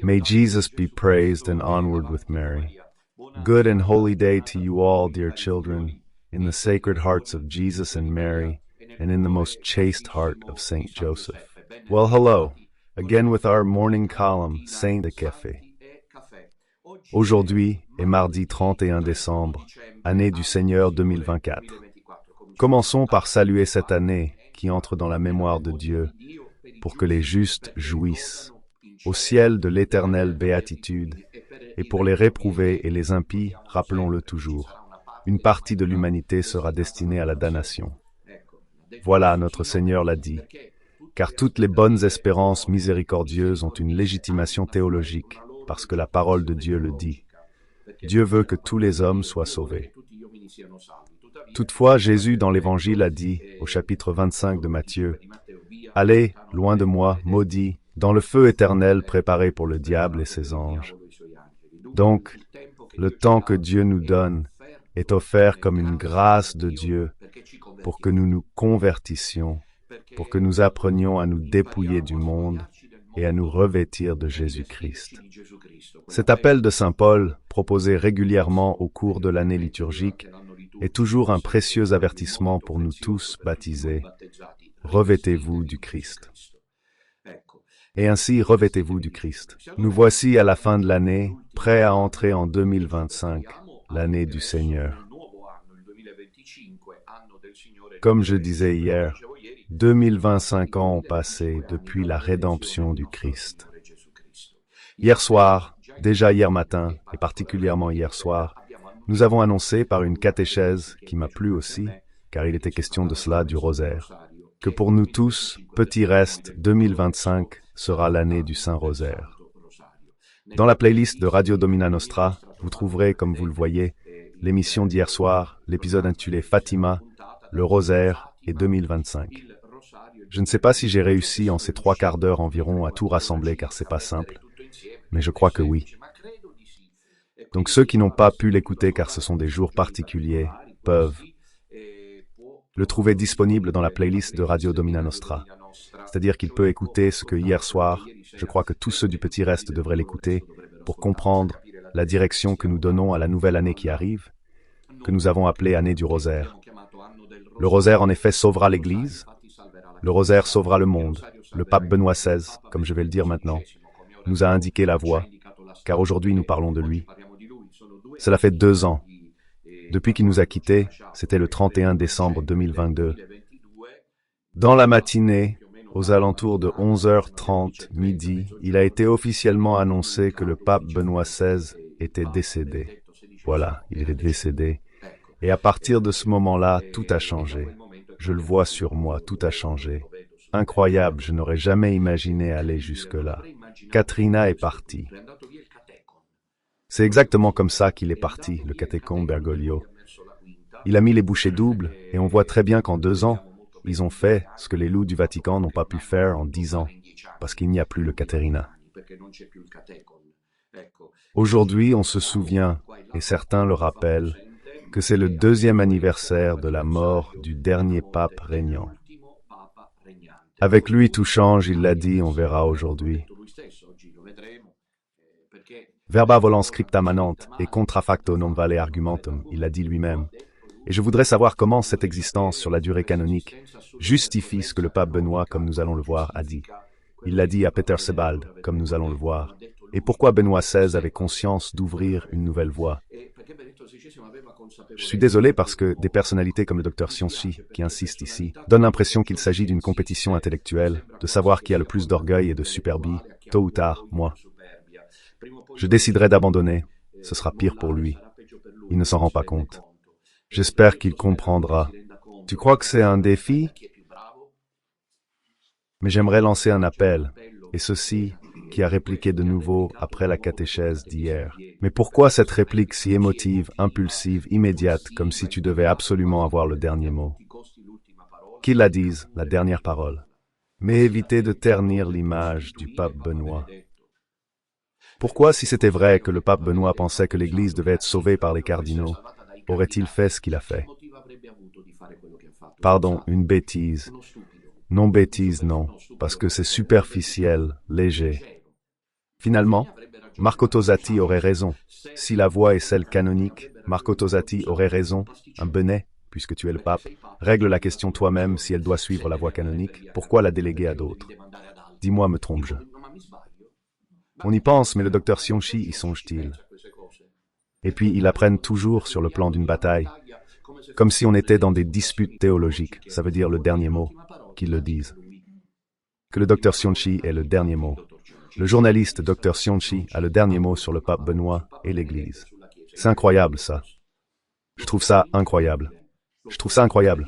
May Jesus be praised and onward with Mary. Good and holy day to you all, dear children, in the sacred hearts of Jesus and Mary, and in the most chaste heart of Saint Joseph. Well, hello, again with our morning column, Saint de Café. Aujourd'hui est mardi 31 décembre, année du Seigneur 2024. Commençons par saluer cette année qui entre dans la mémoire de Dieu, pour que les justes jouissent, au ciel de l'éternelle béatitude, et pour les réprouvés et les impies, rappelons-le toujours, une partie de l'humanité sera destinée à la damnation. Voilà, notre Seigneur l'a dit, car toutes les bonnes espérances miséricordieuses ont une légitimation théologique, parce que la parole de Dieu le dit. Dieu veut que tous les hommes soient sauvés. Toutefois, Jésus dans l'Évangile a dit, au chapitre 25 de Matthieu, « Allez, loin de moi, maudits, dans le feu éternel préparé pour le diable et ses anges. » Donc, le temps que Dieu nous donne est offert comme une grâce de Dieu pour que nous nous convertissions, pour que nous apprenions à nous dépouiller du monde et à nous revêtir de Jésus-Christ. Cet appel de Saint Paul, proposé régulièrement au cours de l'année liturgique, est toujours un précieux avertissement pour nous tous baptisés. Revêtez-vous du Christ. Et ainsi, revêtez-vous du Christ. Nous voici à la fin de l'année, prêts à entrer en 2025, l'année du Seigneur. Comme je disais hier, 2025 ans ont passé depuis la rédemption du Christ. Hier soir, déjà hier matin, et particulièrement hier soir, nous avons annoncé par une catéchèse qui m'a plu aussi, car il était question de cela du rosaire, que pour nous tous, petit reste, 2025 sera l'année du Saint-Rosaire. Dans la playlist de Radio Domina Nostra, vous trouverez, comme vous le voyez, l'émission d'hier soir, l'épisode intitulé Fatima, le Rosaire et 2025. Je ne sais pas si j'ai réussi en ces 3/4 d'heure environ à tout rassembler car c'est pas simple, mais je crois que oui. Donc ceux qui n'ont pas pu l'écouter car ce sont des jours particuliers peuvent le trouver disponible dans la playlist de Radio Domina Nostra. C'est-à-dire qu'il peut écouter ce que hier soir, je crois que tous ceux du petit reste devraient l'écouter pour comprendre la direction que nous donnons à la nouvelle année qui arrive, que nous avons appelée année du rosaire. Le rosaire en effet sauvera l'Église, le rosaire sauvera le monde. Le pape Benoît XVI, comme je vais le dire maintenant, nous a indiqué la voie, car aujourd'hui nous parlons de lui. Cela fait 2 ans. Depuis qu'il nous a quittés, c'était le 31 décembre 2022. Dans la matinée, aux alentours de 11h30 midi, il a été officiellement annoncé que le pape Benoît XVI était décédé. Voilà, il est décédé. Et à partir de ce moment-là, tout a changé. Je le vois sur moi, tout a changé. Incroyable, je n'aurais jamais imaginé aller jusque-là. Katrina est partie. C'est exactement comme ça qu'il est parti, le catéchon Bergoglio. Il a mis les bouchées doubles, et on voit très bien qu'en 2 ans, ils ont fait ce que les loups du Vatican n'ont pas pu faire en 10 ans, parce qu'il n'y a plus le Caterina. Aujourd'hui, on se souvient, et certains le rappellent, que c'est le 2e anniversaire de la mort du dernier pape régnant. Avec lui, tout change, il l'a dit, on verra aujourd'hui. Verba volant scripta manent et contra facto non vale argumentum, il l'a dit lui-même. Et je voudrais savoir comment cette existence sur la durée canonique justifie ce que le pape Benoît, comme nous allons le voir, a dit. Il l'a dit à Peter Sebald, comme nous allons le voir. Et pourquoi Benoît XVI avait conscience d'ouvrir une nouvelle voie? Je suis désolé parce que des personnalités comme le docteur Sionchi, qui insiste ici, donnent l'impression qu'il s'agit d'une compétition intellectuelle, de savoir qui a le plus d'orgueil et de superbie, tôt ou tard, moi. Je déciderai d'abandonner, ce sera pire pour lui. Il ne s'en rend pas compte. J'espère qu'il comprendra. Tu crois que c'est un défi? Mais j'aimerais lancer un appel, et ceci qui a répliqué de nouveau après la catéchèse d'hier. Mais pourquoi cette réplique si émotive, impulsive, immédiate, comme si tu devais absolument avoir le dernier mot? Qu'il la dise, la dernière parole. Mais évitez de ternir l'image du pape Benoît. Pourquoi, si c'était vrai que le pape Benoît pensait que l'Église devait être sauvée par les cardinaux, aurait-il fait ce qu'il a fait? Pardon, une bêtise. Non, bêtise, non, parce que c'est superficiel, léger. Finalement, Marco Tosati aurait raison. Si la voie est celle canonique, Marco Tosati aurait raison. Un benet, puisque tu es le pape, règle la question toi-même si elle doit suivre la voie canonique. Pourquoi la déléguer à d'autres? Dis-moi, me trompe-je? On y pense, mais le docteur Sionchi y songe-t-il? Et puis, ils apprennent toujours sur le plan d'une bataille, comme si on était dans des disputes théologiques, ça veut dire le dernier mot, qu'ils le disent. Que le docteur Sionchi est le dernier mot. Le journaliste docteur Sionchi a le dernier mot sur le pape Benoît et l'Église. C'est incroyable, ça. Je trouve ça incroyable. Je trouve ça incroyable.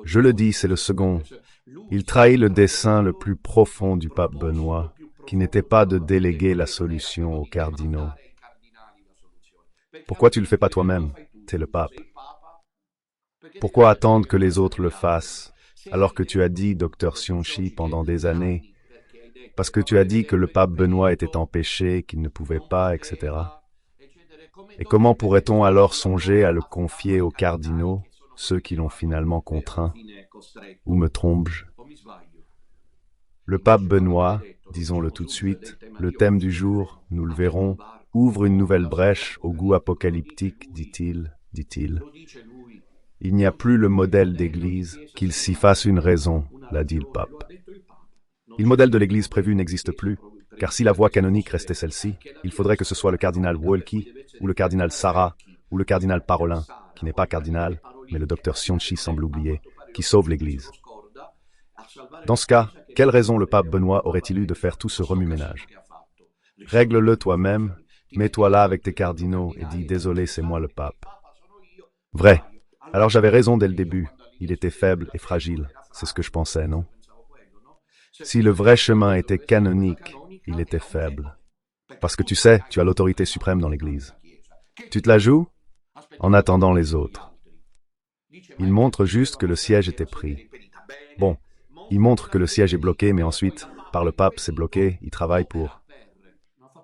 Je le dis, c'est le second. Il trahit le dessein le plus profond du pape Benoît, qui n'était pas de déléguer la solution aux cardinaux. Pourquoi tu le fais pas toi-même? T'es le pape. Pourquoi attendre que les autres le fassent, alors que tu as dit, docteur Sionchi, pendant des années, parce que tu as dit que le pape Benoît était en péché, qu'il ne pouvait pas, etc. Et comment pourrait-on alors songer à le confier aux cardinaux, ceux qui l'ont finalement contraint? Ou me trompe-je? Le pape Benoît, disons-le tout de suite, le thème du jour, nous le verrons, ouvre une nouvelle brèche au goût apocalyptique, dit-il. Il n'y a plus le modèle d'Église, qu'il s'y fasse une raison, l'a dit le pape. Le modèle de l'Église prévu n'existe plus, car si la voie canonique restait celle-ci, il faudrait que ce soit le cardinal Wolki, ou le cardinal Sarah, ou le cardinal Parolin, qui n'est pas cardinal, mais le docteur Sionchi semble oublier, qui sauve l'Église. Dans ce cas, quelle raison le pape Benoît aurait-il eu de faire tout ce remue-ménage? Règle-le toi-même, mets-toi là avec tes cardinaux et dis « Désolé, c'est moi le pape ». Vrai. Alors j'avais raison dès le début. Il était faible et fragile. C'est ce que je pensais, non? Si le vrai chemin était canonique, il était faible. Parce que tu sais, tu as l'autorité suprême dans l'Église. Tu te la joues? En attendant les autres. Il montre juste que le siège était pris. Bon, il montre que le siège est bloqué, mais ensuite, par le pape, c'est bloqué, il travaille pour...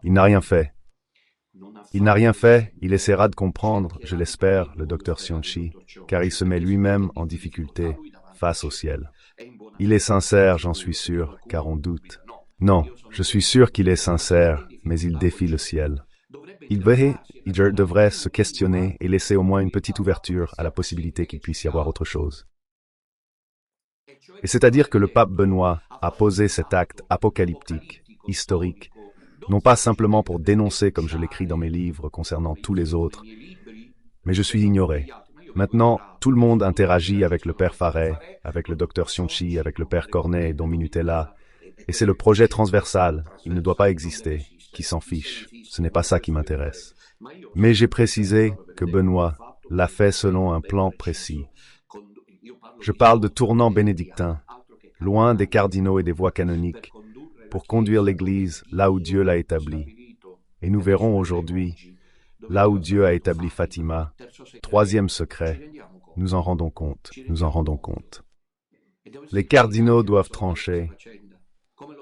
Il n'a rien fait. Il n'a rien fait, il essaiera de comprendre, je l'espère, le docteur Sionchi, car il se met lui-même en difficulté face au ciel. Il est sincère, j'en suis sûr, car on doute. Non, je suis sûr qu'il est sincère, mais il défie le ciel. Il devrait se questionner et laisser au moins une petite ouverture à la possibilité qu'il puisse y avoir autre chose. Et c'est-à-dire que le pape Benoît a posé cet acte apocalyptique, historique, non pas simplement pour dénoncer comme je l'écris dans mes livres concernant tous les autres, mais je suis ignoré. Maintenant, tout le monde interagit avec le père Farret, avec le docteur Sionchi, avec le père Cornet et Don Minutella, et c'est le projet transversal, il ne doit pas exister, qui s'en fiche. Ce n'est pas ça qui m'intéresse. Mais j'ai précisé que Benoît l'a fait selon un plan précis. Je parle de tournant bénédictin, loin des cardinaux et des voies canoniques, pour conduire l'Église là où Dieu l'a établie. Et nous verrons aujourd'hui, là où Dieu a établi Fatima, troisième secret, nous en rendons compte, nous en rendons compte. Les cardinaux doivent trancher.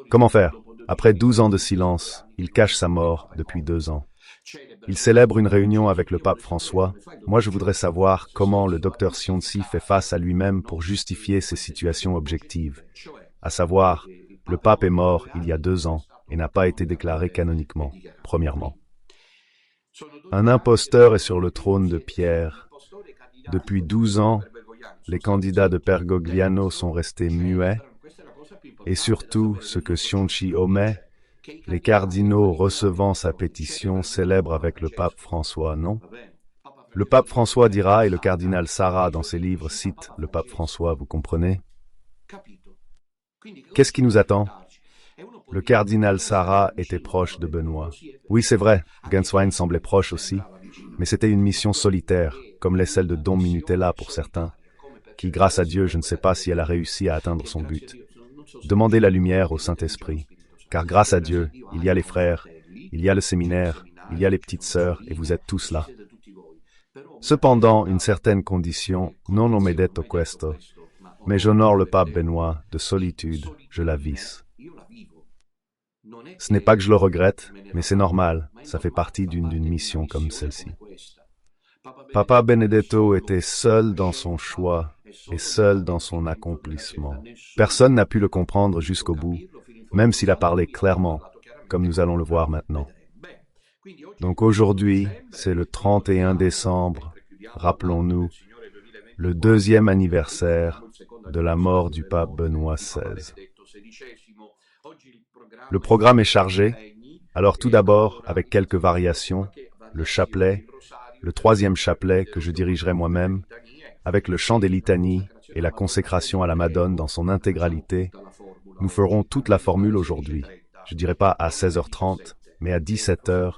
Comment faire? Après 12 ans de silence, il cache sa mort depuis 2 ans. Il célèbre une réunion avec le pape François. Moi, je voudrais savoir comment le docteur Sionchi fait face à lui-même pour justifier ces situations objectives, à savoir, le pape est mort il y a 2 ans et n'a pas été déclaré canoniquement, premièrement. Un imposteur est sur le trône de Pierre. Depuis 12 ans, les candidats de Pergogliano sont restés muets, et surtout, ce que Sionchi omet, les cardinaux recevant sa pétition célèbrent avec le pape François, non? Le pape François dira, et le cardinal Sarah dans ses livres cite le pape François, vous comprenez? Qu'est-ce qui nous attend? Le cardinal Sarah était proche de Benoît. Oui, c'est vrai, Genswein semblait proche aussi, mais c'était une mission solitaire, comme l'est celle de Don Minutella pour certains, qui, grâce à Dieu, je ne sais pas si elle a réussi à atteindre son but. Demandez la lumière au Saint-Esprit, car grâce à Dieu, il y a les frères, il y a le séminaire, il y a les petites sœurs, et vous êtes tous là. Cependant, une certaine condition, non ho detto questo, mais j'honore le pape Benoît, de solitude, je la visse. Ce n'est pas que je le regrette, mais c'est normal, ça fait partie d'une mission comme celle-ci. Papa Benedetto était seul dans son choix et seul dans son accomplissement. Personne n'a pu le comprendre jusqu'au bout, même s'il a parlé clairement. comme nous allons le voir maintenant. Donc aujourd'hui, c'est le 31 décembre, rappelons-nous, le deuxième anniversaire de la mort du pape Benoît XVI. Le programme est chargé, alors tout d'abord, avec quelques variations, le chapelet, le troisième chapelet que je dirigerai moi-même, avec le chant des litanies et la consécration à la Madone dans son intégralité. Nous ferons toute la formule aujourd'hui. Je dirais pas à 16h30, mais à 17h,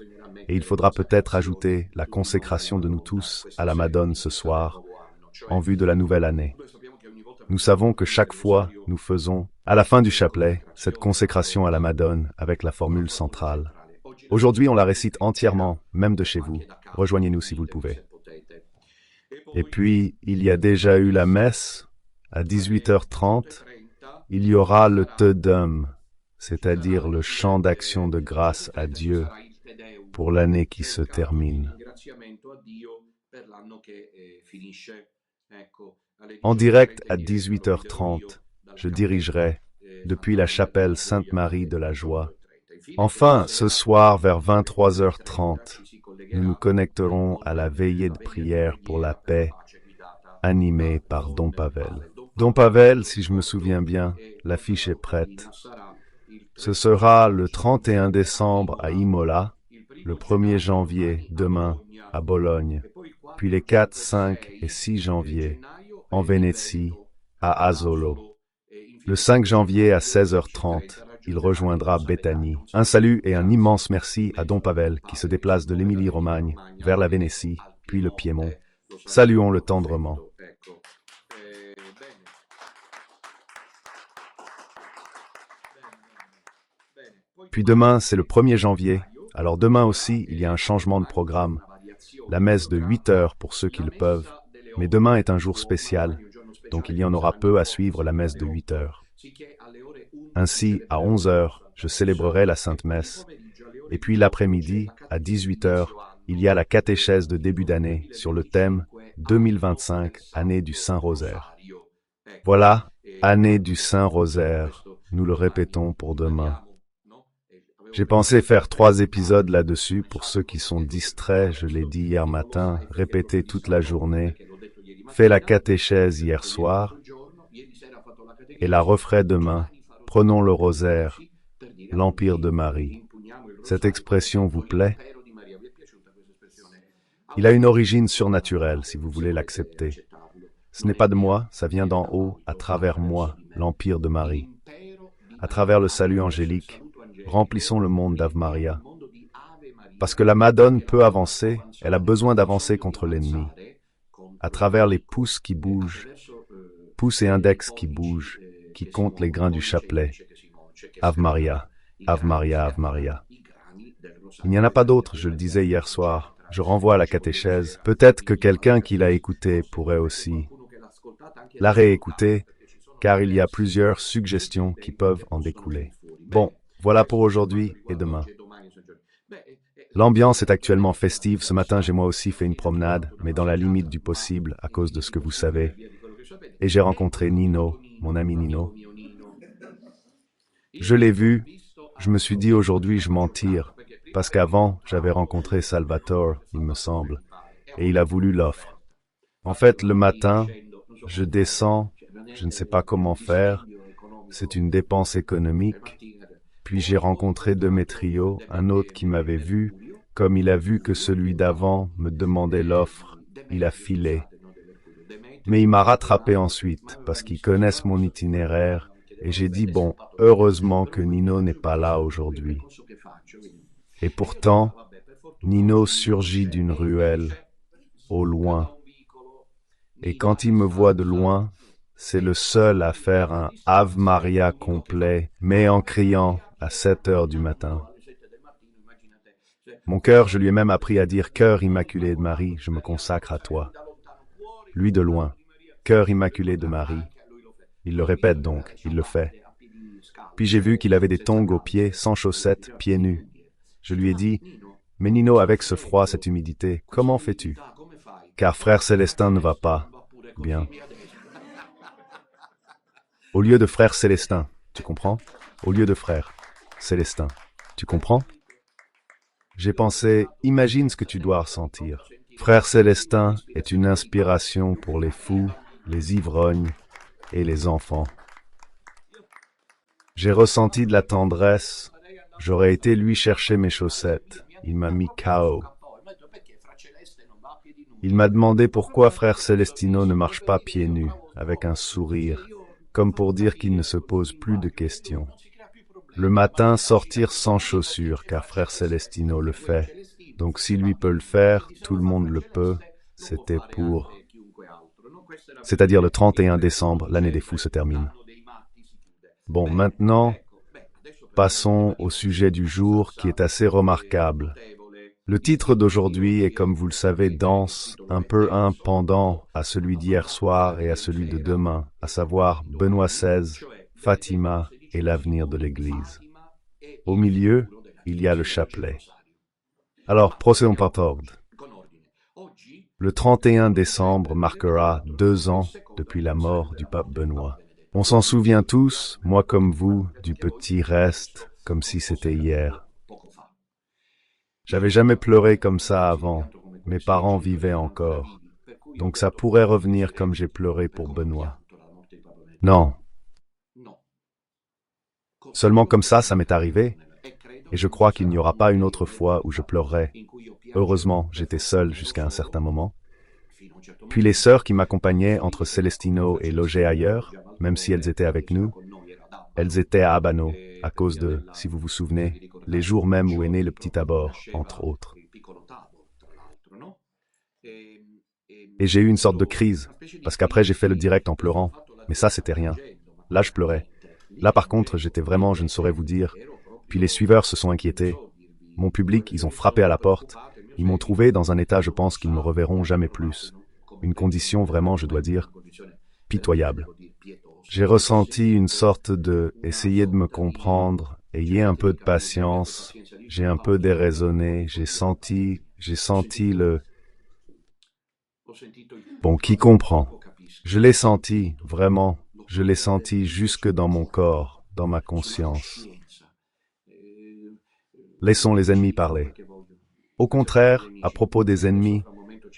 et il faudra peut-être ajouter la consécration de nous tous à la Madone ce soir, en vue de la nouvelle année. Nous savons que chaque fois, nous faisons, à la fin du chapelet, cette consécration à la Madone avec la formule centrale. Aujourd'hui, on la récite entièrement, même de chez vous. Rejoignez-nous si vous le pouvez. Et puis, il y a déjà eu la messe, à 18h30. Il y aura le Te Deum, c'est-à-dire le chant d'action de grâce à Dieu pour l'année qui se termine. En direct à 18h30, je dirigerai, depuis la chapelle Sainte-Marie de la Joie. Enfin, ce soir vers 23h30, nous nous connecterons à la veillée de prière pour la paix, animée par Don Pavel. Don Pavel, si je me souviens bien, l'affiche est prête. Ce sera le 31 décembre à Imola, le 1er janvier, demain, à Bologne, puis les 4, 5 et 6 janvier, en Vénétie, à Asolo. Le 5 janvier à 16h30, il rejoindra Béthanie. Un salut et un immense merci à Don Pavel qui se déplace de l'Émilie-Romagne vers la Vénétie, puis le Piémont. Saluons-le tendrement. Puis demain, c'est le 1er janvier. Alors demain aussi, il y a un changement de programme. La messe de 8 heures pour ceux qui le peuvent. Mais demain est un jour spécial, donc il y en aura peu à suivre la messe de 8 heures. Ainsi, à 11 heures, je célébrerai la Sainte Messe. Et puis l'après-midi, à 18 heures, il y a la catéchèse de début d'année sur le thème 2025, année du Saint-Rosaire. Voilà, année du Saint-Rosaire. Nous le répétons pour demain. J'ai pensé faire 3 épisodes là-dessus pour ceux qui sont distraits, je l'ai dit hier matin, répéter toute la journée, fait la catéchèse hier soir, et la referai demain. Prenons le rosaire, l'Empire de Marie. Cette expression vous plaît? Il a une origine surnaturelle, si vous voulez l'accepter. Ce n'est pas de moi, ça vient d'en haut, à travers moi, l'Empire de Marie. À travers le salut angélique, remplissons le monde d'Ave Maria. Parce que la Madone peut avancer, elle a besoin d'avancer contre l'ennemi. À travers les pouces qui bougent, pouce et index qui bougent, qui comptent les grains du chapelet. Ave Maria, Ave Maria, Ave Maria. Il n'y en a pas d'autre, je le disais hier soir. Je renvoie à la catéchèse. Peut-être que quelqu'un qui l'a écouté pourrait aussi la réécouter, car il y a plusieurs suggestions qui peuvent en découler. Bon, voilà pour aujourd'hui et demain. L'ambiance est actuellement festive. Ce matin, j'ai moi aussi fait une promenade, mais dans la limite du possible, à cause de ce que vous savez. Et j'ai rencontré Nino, mon ami Nino. Je l'ai vu, je me suis dit aujourd'hui je m'en tire, parce qu'avant j'avais rencontré Salvatore, il me semble, et il a voulu l'offre. En fait, le matin, je descends, je ne sais pas comment faire, c'est une dépense économique, puis j'ai rencontré Demetrio, un autre qui m'avait vu, comme il a vu que celui d'avant me demandait l'offre, il a filé. Mais il m'a rattrapé ensuite, parce qu'ils connaissent mon itinéraire, et j'ai dit, bon, heureusement que Nino n'est pas là aujourd'hui. Et pourtant, Nino surgit d'une ruelle, au loin. Et quand il me voit de loin, c'est le seul à faire un Ave Maria complet, mais en criant à 7 heures du matin. Mon cœur, je lui ai même appris à dire « Cœur immaculé de Marie, je me consacre à toi ». Lui de loin, « Cœur immaculé de Marie ». Il le répète donc, il le fait. Puis j'ai vu qu'il avait des tongs aux pieds, sans chaussettes, pieds nus. Je lui ai dit, « Mais Nino, avec ce froid, cette humidité, comment fais-tu? Car frère Célestin ne va pas. » Bien. Au lieu de frère Célestin, tu comprends? Au lieu de frère Célestin. Tu comprends? J'ai pensé, imagine ce que tu dois ressentir. Frère Célestin est une inspiration pour les fous, les ivrognes et les enfants. J'ai ressenti de la tendresse. J'aurais été lui chercher mes chaussettes. Il m'a mis KO. Il m'a demandé pourquoi frère Celestino ne marche pas pieds nus, avec un sourire, comme pour dire qu'il ne se pose plus de questions. Le matin, sortir sans chaussures, car frère Celestino le fait. Donc si lui peut le faire, tout le monde le peut. C'était pour... C'est-à-dire le 31 décembre, l'année des fous se termine. Bon, maintenant, passons au sujet du jour qui est assez remarquable. Le titre d'aujourd'hui est, comme vous le savez, dense, un peu un pendant à celui d'hier soir et à celui de demain, à savoir Benoît XVI, Fatima et l'avenir de l'Église. Au milieu, il y a le chapelet. Alors, procédons par ordre. Le 31 décembre marquera 2 ans depuis la mort du pape Benoît. On s'en souvient tous, moi comme vous, du petit reste, comme si c'était hier. J'avais jamais pleuré comme ça avant. Mes parents vivaient encore. Donc ça pourrait revenir comme j'ai pleuré pour Benoît. Non. Seulement comme ça m'est arrivé. Et je crois qu'il n'y aura pas une autre fois où je pleurerai. Heureusement, j'étais seul jusqu'à un certain moment. Puis les sœurs qui m'accompagnaient entre Celestino et logeaient ailleurs, même si elles étaient avec nous, elles étaient à Abano, à cause de, si vous vous souvenez, les jours même où est né le petit Tabor, entre autres. Et j'ai eu une sorte de crise, parce qu'après j'ai fait le direct en pleurant, mais ça c'était rien. Là je pleurais. Là par contre j'étais vraiment, je ne saurais vous dire. Puis les suiveurs se sont inquiétés. Mon public, ils ont frappé à la porte. Ils m'ont trouvé dans un état, je pense qu'ils ne me reverront jamais plus. Une condition vraiment, je dois dire, pitoyable. J'ai ressenti une sorte de « essayez de me comprendre, ayez un peu de patience », j'ai un peu déraisonné, j'ai senti le... Bon, qui comprend? Je l'ai senti, vraiment, je l'ai senti jusque dans mon corps, dans ma conscience. Laissons les ennemis parler. Au contraire, à propos des ennemis,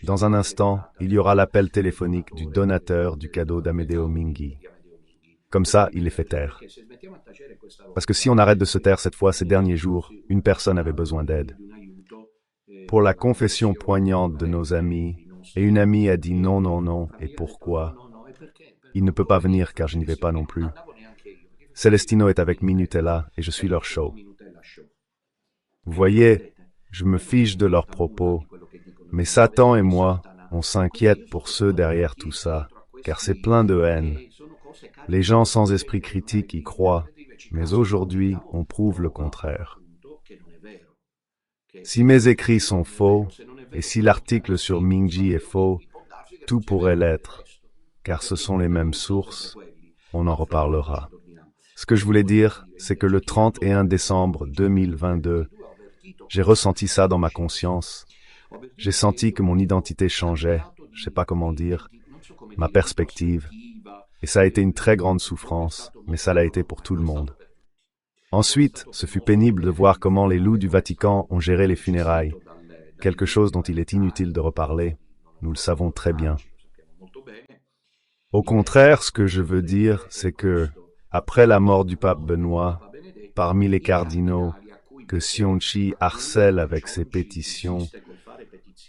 dans un instant, il y aura l'appel téléphonique du donateur du cadeau d'Amedeo Minghi. Comme ça, il les fait taire. Parce que si on arrête de se taire cette fois, ces derniers jours, une personne avait besoin d'aide. Pour la confession poignante de nos amis, et une amie a dit non, non, non, et pourquoi? Il ne peut pas venir car je n'y vais pas non plus. Celestino est avec Minutella et je suis leur show. Vous voyez, je me fiche de leurs propos, mais Satan et moi, on s'inquiète pour ceux derrière tout ça, car c'est plein de haine. Les gens sans esprit critique y croient, mais aujourd'hui, on prouve le contraire. Si mes écrits sont faux, et si l'article sur Minghi est faux, tout pourrait l'être, car ce sont les mêmes sources, on en reparlera. Ce que je voulais dire, c'est que le 31 décembre 2022, j'ai ressenti ça dans ma conscience. J'ai senti que mon identité changeait, je sais pas comment dire, ma perspective. Et ça a été une très grande souffrance, mais ça l'a été pour tout le monde. Ensuite, ce fut pénible de voir comment les loups du Vatican ont géré les funérailles, quelque chose dont il est inutile de reparler, nous le savons très bien. Au contraire, ce que je veux dire, c'est que, après la mort du pape Benoît, parmi les cardinaux, que Sionchi harcèle avec ses pétitions,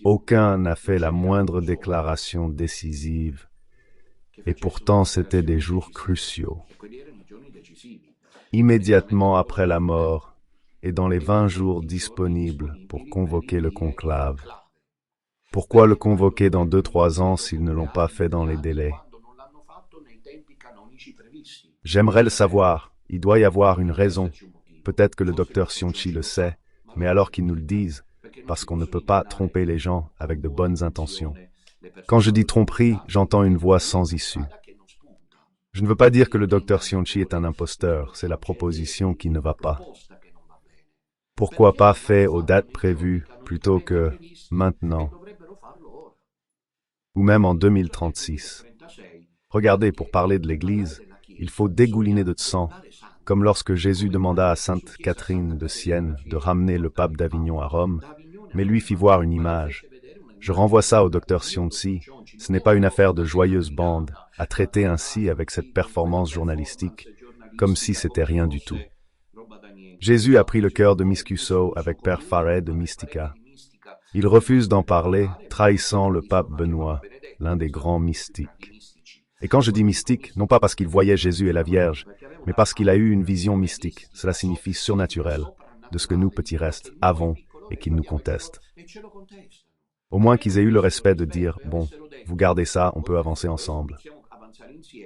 aucun n'a fait la moindre déclaration décisive, et pourtant c'étaient des jours cruciaux. Immédiatement après la mort, et dans les 20 jours disponibles pour convoquer le conclave. Pourquoi le convoquer dans 2-3 ans s'ils ne l'ont pas fait dans les délais? J'aimerais le savoir, il doit y avoir une raison. Peut-être que le docteur Sionchi le sait, mais alors qu'il nous le dise, parce qu'on ne peut pas tromper les gens avec de bonnes intentions. Quand je dis tromperie, j'entends une voix sans issue. Je ne veux pas dire que le docteur Sionchi est un imposteur, c'est la proposition qui ne va pas. Pourquoi pas fait aux dates prévues plutôt que maintenant, ou même en 2036? Regardez, pour parler de l'Église, il faut dégouliner de sang, comme lorsque Jésus demanda à Sainte Catherine de Sienne de ramener le pape d'Avignon à Rome, mais lui fit voir une image. Je renvoie ça au docteur Sionci. Ce n'est pas une affaire de joyeuse bande à traiter ainsi avec cette performance journalistique, comme si c'était rien du tout. Jésus a pris le cœur de Miss Cusso avec Père Faret de Mystica. Il refuse d'en parler, trahissant le pape Benoît, l'un des grands mystiques. Et quand je dis mystique, non pas parce qu'il voyait Jésus et la Vierge, mais parce qu'il a eu une vision mystique, cela signifie surnaturelle, de ce que nous, petits restes, avons et qu'il nous conteste. Au moins qu'ils aient eu le respect de dire, bon, vous gardez ça, on peut avancer ensemble.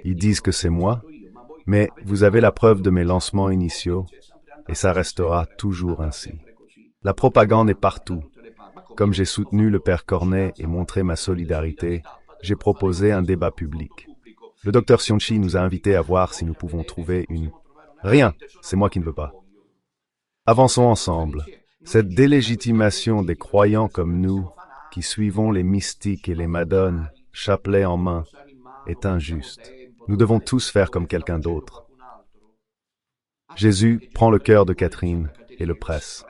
Ils disent que c'est moi, mais vous avez la preuve de mes lancements initiaux, et ça restera toujours ainsi. La propagande est partout. Comme j'ai soutenu le père Cornet et montré ma solidarité, j'ai proposé un débat public. Le docteur Sionci nous a invités à voir si nous pouvons trouver une... Rien, c'est moi qui ne veux pas. Avançons ensemble. Cette délégitimation des croyants comme nous, qui suivons les mystiques et les madones, chapelet en main, est injuste. Nous devons tous faire comme quelqu'un d'autre. Jésus prend le cœur de Catherine et le presse.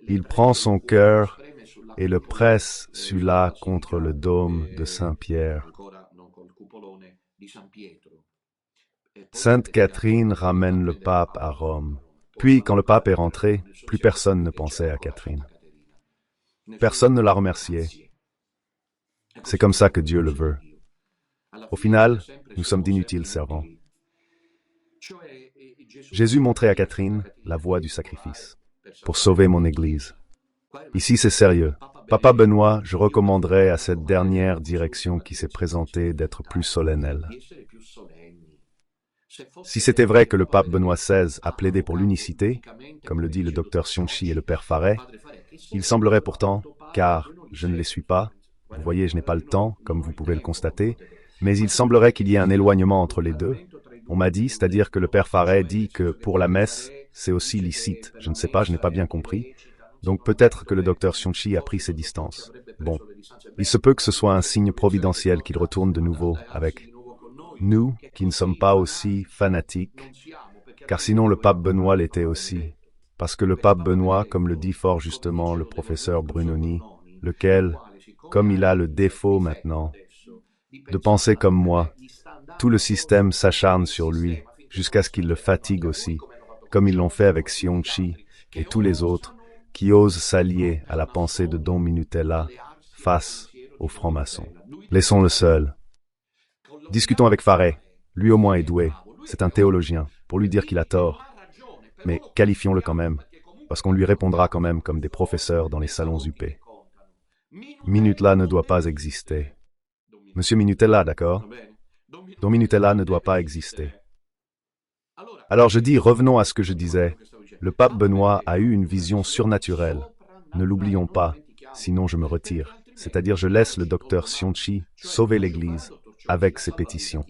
Il prend son cœur et le presse celui-là contre le dôme de Saint-Pierre. Sainte Catherine ramène le pape à Rome. Puis, quand le pape est rentré, plus personne ne pensait à Catherine. Personne ne la remerciait. C'est comme ça que Dieu le veut. Au final, nous sommes d'inutiles servants. Jésus montrait à Catherine la voie du sacrifice, pour sauver mon Église. Ici, c'est sérieux. Papa Benoît, je recommanderais à cette dernière direction qui s'est présentée d'être plus solennelle. Si c'était vrai que le pape Benoît XVI a plaidé pour l'unicité, comme le dit le docteur Sionci et le père Faret, il semblerait pourtant, car je ne les suis pas, vous voyez, je n'ai pas le temps, comme vous pouvez le constater, mais il semblerait qu'il y ait un éloignement entre les deux. On m'a dit, c'est-à-dire que le père Faret dit que pour la messe, c'est aussi licite. Je ne sais pas, je n'ai pas bien compris. Donc peut-être que le docteur Sionci a pris ses distances. Bon, il se peut que ce soit un signe providentiel qu'il retourne de nouveau avec nous, qui ne sommes pas aussi fanatiques, car sinon le pape Benoît l'était aussi. Parce que le pape Benoît, comme le dit fort justement le professeur Brunoni, lequel, comme il a le défaut maintenant, de penser comme moi, tout le système s'acharne sur lui, jusqu'à ce qu'il le fatigue aussi, comme ils l'ont fait avec Sionci et tous les autres, qui osent s'allier à la pensée de Don Minutella face aux francs-maçons. Laissons-le seul. Discutons avec Faret. Lui au moins est doué. C'est un théologien, pour lui dire qu'il a tort. Mais qualifions-le quand même, parce qu'on lui répondra quand même comme des professeurs dans les salons UP. Minutella ne doit pas exister. Monsieur Minutella, d'accord? Don Minutella ne doit pas exister. Alors je dis, revenons à ce que je disais. Le pape Benoît a eu une vision surnaturelle. Ne l'oublions pas, sinon je me retire. C'est-à-dire je laisse le docteur Sionci sauver l'Église avec ses pétitions.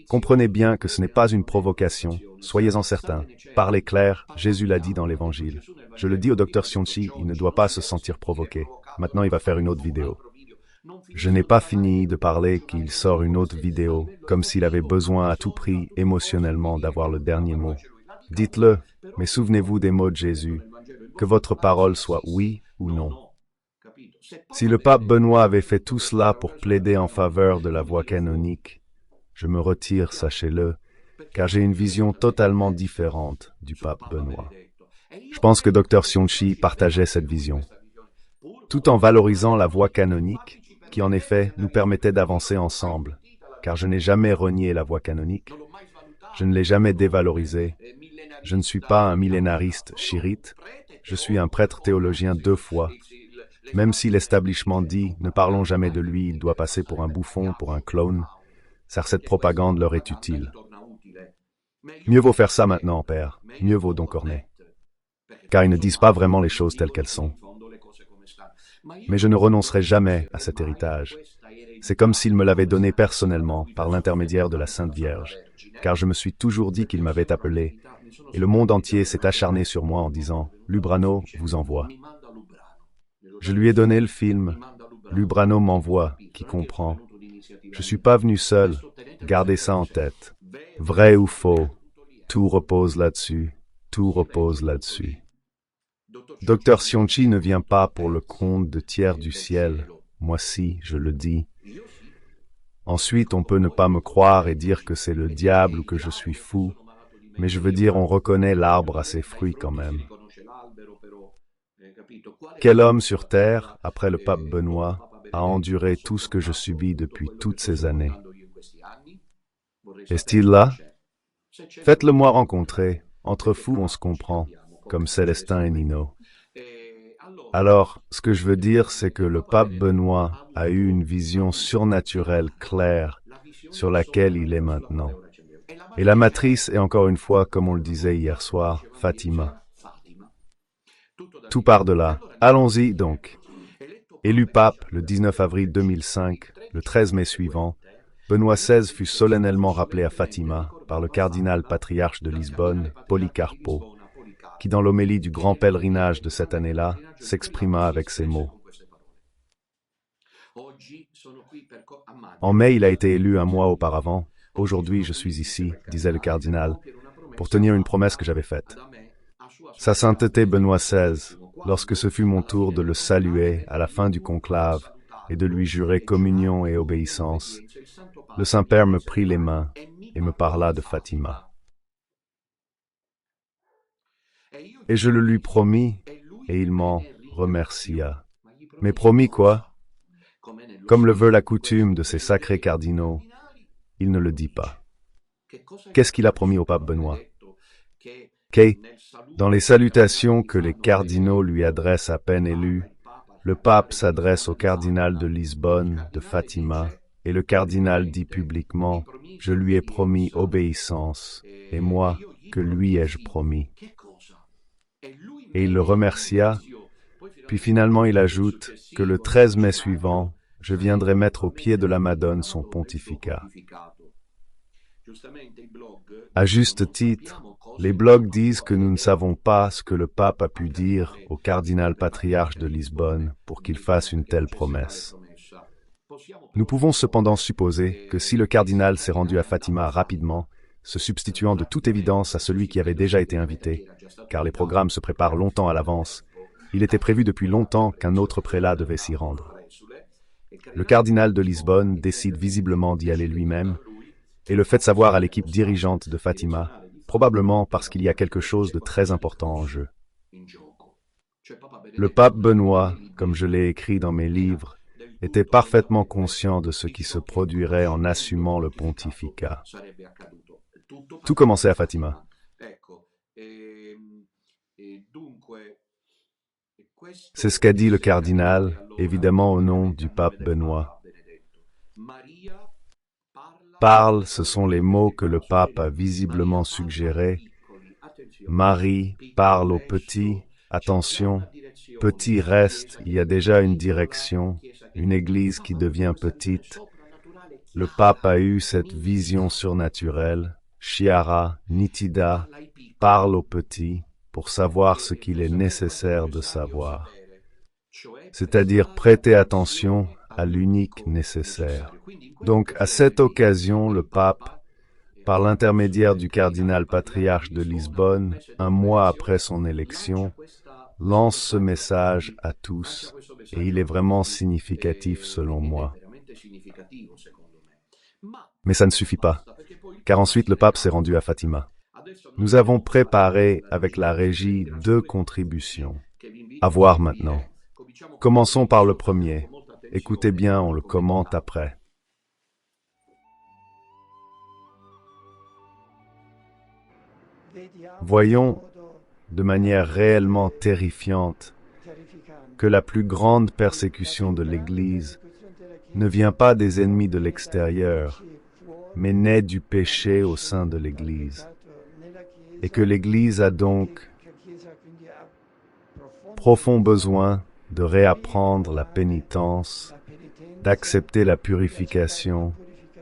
Comprenez bien que ce n'est pas une provocation, soyez-en certains. Parlez clair, Jésus l'a dit dans l'Évangile. Je le dis au docteur Sionci, il ne doit pas se sentir provoqué. Maintenant il va faire une autre vidéo. Je n'ai pas fini de parler qu'il sort une autre vidéo, comme s'il avait besoin à tout prix émotionnellement d'avoir le dernier mot. Dites-le, mais souvenez-vous des mots de Jésus, que votre parole soit oui ou non. Si le pape Benoît avait fait tout cela pour plaider en faveur de la voie canonique, je me retire, sachez-le, car j'ai une vision totalement différente du pape Benoît. Je pense que Dr Sionci partageait cette vision. Tout en valorisant la voie canonique, qui en effet nous permettait d'avancer ensemble, car je n'ai jamais renié la voie canonique, je ne l'ai jamais dévalorisée, je ne suis pas un millénariste chirite, je suis un prêtre théologien 2 fois, même si l'establishment dit « ne parlons jamais de lui, il doit passer pour un bouffon, pour un clown », car cette propagande leur est utile. Mieux vaut faire ça maintenant, père, mieux vaut Don Cornet, car ils ne disent pas vraiment les choses telles qu'elles sont. Mais je ne renoncerai jamais à cet héritage. C'est comme s'il me l'avait donné personnellement, par l'intermédiaire de la Sainte Vierge, car je me suis toujours dit qu'il m'avait appelé, et le monde entier s'est acharné sur moi en disant « Lubrano vous envoie ». Je lui ai donné le film « Lubrano m'envoie », qui comprend « Je suis pas venu seul, gardez ça en tête ». Vrai ou faux, tout repose là-dessus, tout repose là-dessus. Docteur Sionchi ne vient pas pour le compte de tiers du ciel, moi si, je le dis. Ensuite, on peut ne pas me croire et dire que c'est le diable ou que je suis fou, mais je veux dire, on reconnaît l'arbre à ses fruits quand même. Quel homme sur terre, après le pape Benoît, a enduré tout ce que je subis depuis toutes ces années? Est-il là? Faites-le-moi rencontrer. Entre fous, on se comprend, comme Célestin et Nino. Alors, ce que je veux dire, c'est que le pape Benoît a eu une vision surnaturelle claire sur laquelle il est maintenant. Et la matrice est encore une fois, comme on le disait hier soir, Fatima. Tout part de là. Allons-y donc. Élu pape le 19 avril 2005, le 13 mai suivant, Benoît XVI fut solennellement rappelé à Fatima par le cardinal patriarche de Lisbonne, Policarpo, qui dans l'homélie du grand pèlerinage de cette année-là s'exprima avec ces mots. En mai, il a été élu un mois auparavant. Aujourd'hui, je suis ici, disait le cardinal, pour tenir une promesse que j'avais faite. Sa sainteté Benoît XVI, lorsque ce fut mon tour de le saluer à la fin du conclave et de lui jurer communion et obéissance, le Saint-Père me prit les mains et me parla de Fatima. Et je le lui promis, et il m'en remercia. Mais promis quoi? Comme le veut la coutume de ces sacrés cardinaux, il ne le dit pas. Qu'est-ce qu'il a promis au pape Benoît? Dans les salutations que les cardinaux lui adressent à peine élus, le pape s'adresse au cardinal de Lisbonne, de Fatima, et le cardinal dit publiquement, « Je lui ai promis obéissance, et moi, que lui ai-je promis ?» Et il le remercia, puis finalement il ajoute que le 13 mai suivant, je viendrai mettre au pied de la Madone son pontificat. À juste titre, les blogs disent que nous ne savons pas ce que le pape a pu dire au cardinal patriarche de Lisbonne pour qu'il fasse une telle promesse. Nous pouvons cependant supposer que si le cardinal s'est rendu à Fatima rapidement, se substituant de toute évidence à celui qui avait déjà été invité, car les programmes se préparent longtemps à l'avance, il était prévu depuis longtemps qu'un autre prélat devait s'y rendre. Le cardinal de Lisbonne décide visiblement d'y aller lui-même, et le fait savoir à l'équipe dirigeante de Fatima, probablement parce qu'il y a quelque chose de très important en jeu. Le pape Benoît, comme je l'ai écrit dans mes livres, était parfaitement conscient de ce qui se produirait en assumant le pontificat. Tout commençait à Fatima. C'est ce qu'a dit le cardinal, évidemment au nom du pape Benoît. Parle, ce sont les mots que le pape a visiblement suggérés. Marie, parle aux petits, attention, petit reste, il y a déjà une direction, une église qui devient petite. Le pape a eu cette vision surnaturelle, Chiara, nitida, parle aux petits, pour savoir ce qu'il est nécessaire de savoir. C'est-à-dire prêter attention à l'unique nécessaire. Donc, à cette occasion, le pape, par l'intermédiaire du cardinal patriarche de Lisbonne, un mois après son élection, lance ce message à tous, et il est vraiment significatif selon moi. Mais ça ne suffit pas, car ensuite le pape s'est rendu à Fatima. Nous avons préparé avec la régie 2 contributions. À voir maintenant. Commençons par le premier. Écoutez bien, on le commente après. Voyons, de manière réellement terrifiante, que la plus grande persécution de l'Église ne vient pas des ennemis de l'extérieur, mais naît du péché au sein de l'Église, et que l'Église a donc profond besoin de réapprendre la pénitence, d'accepter la purification,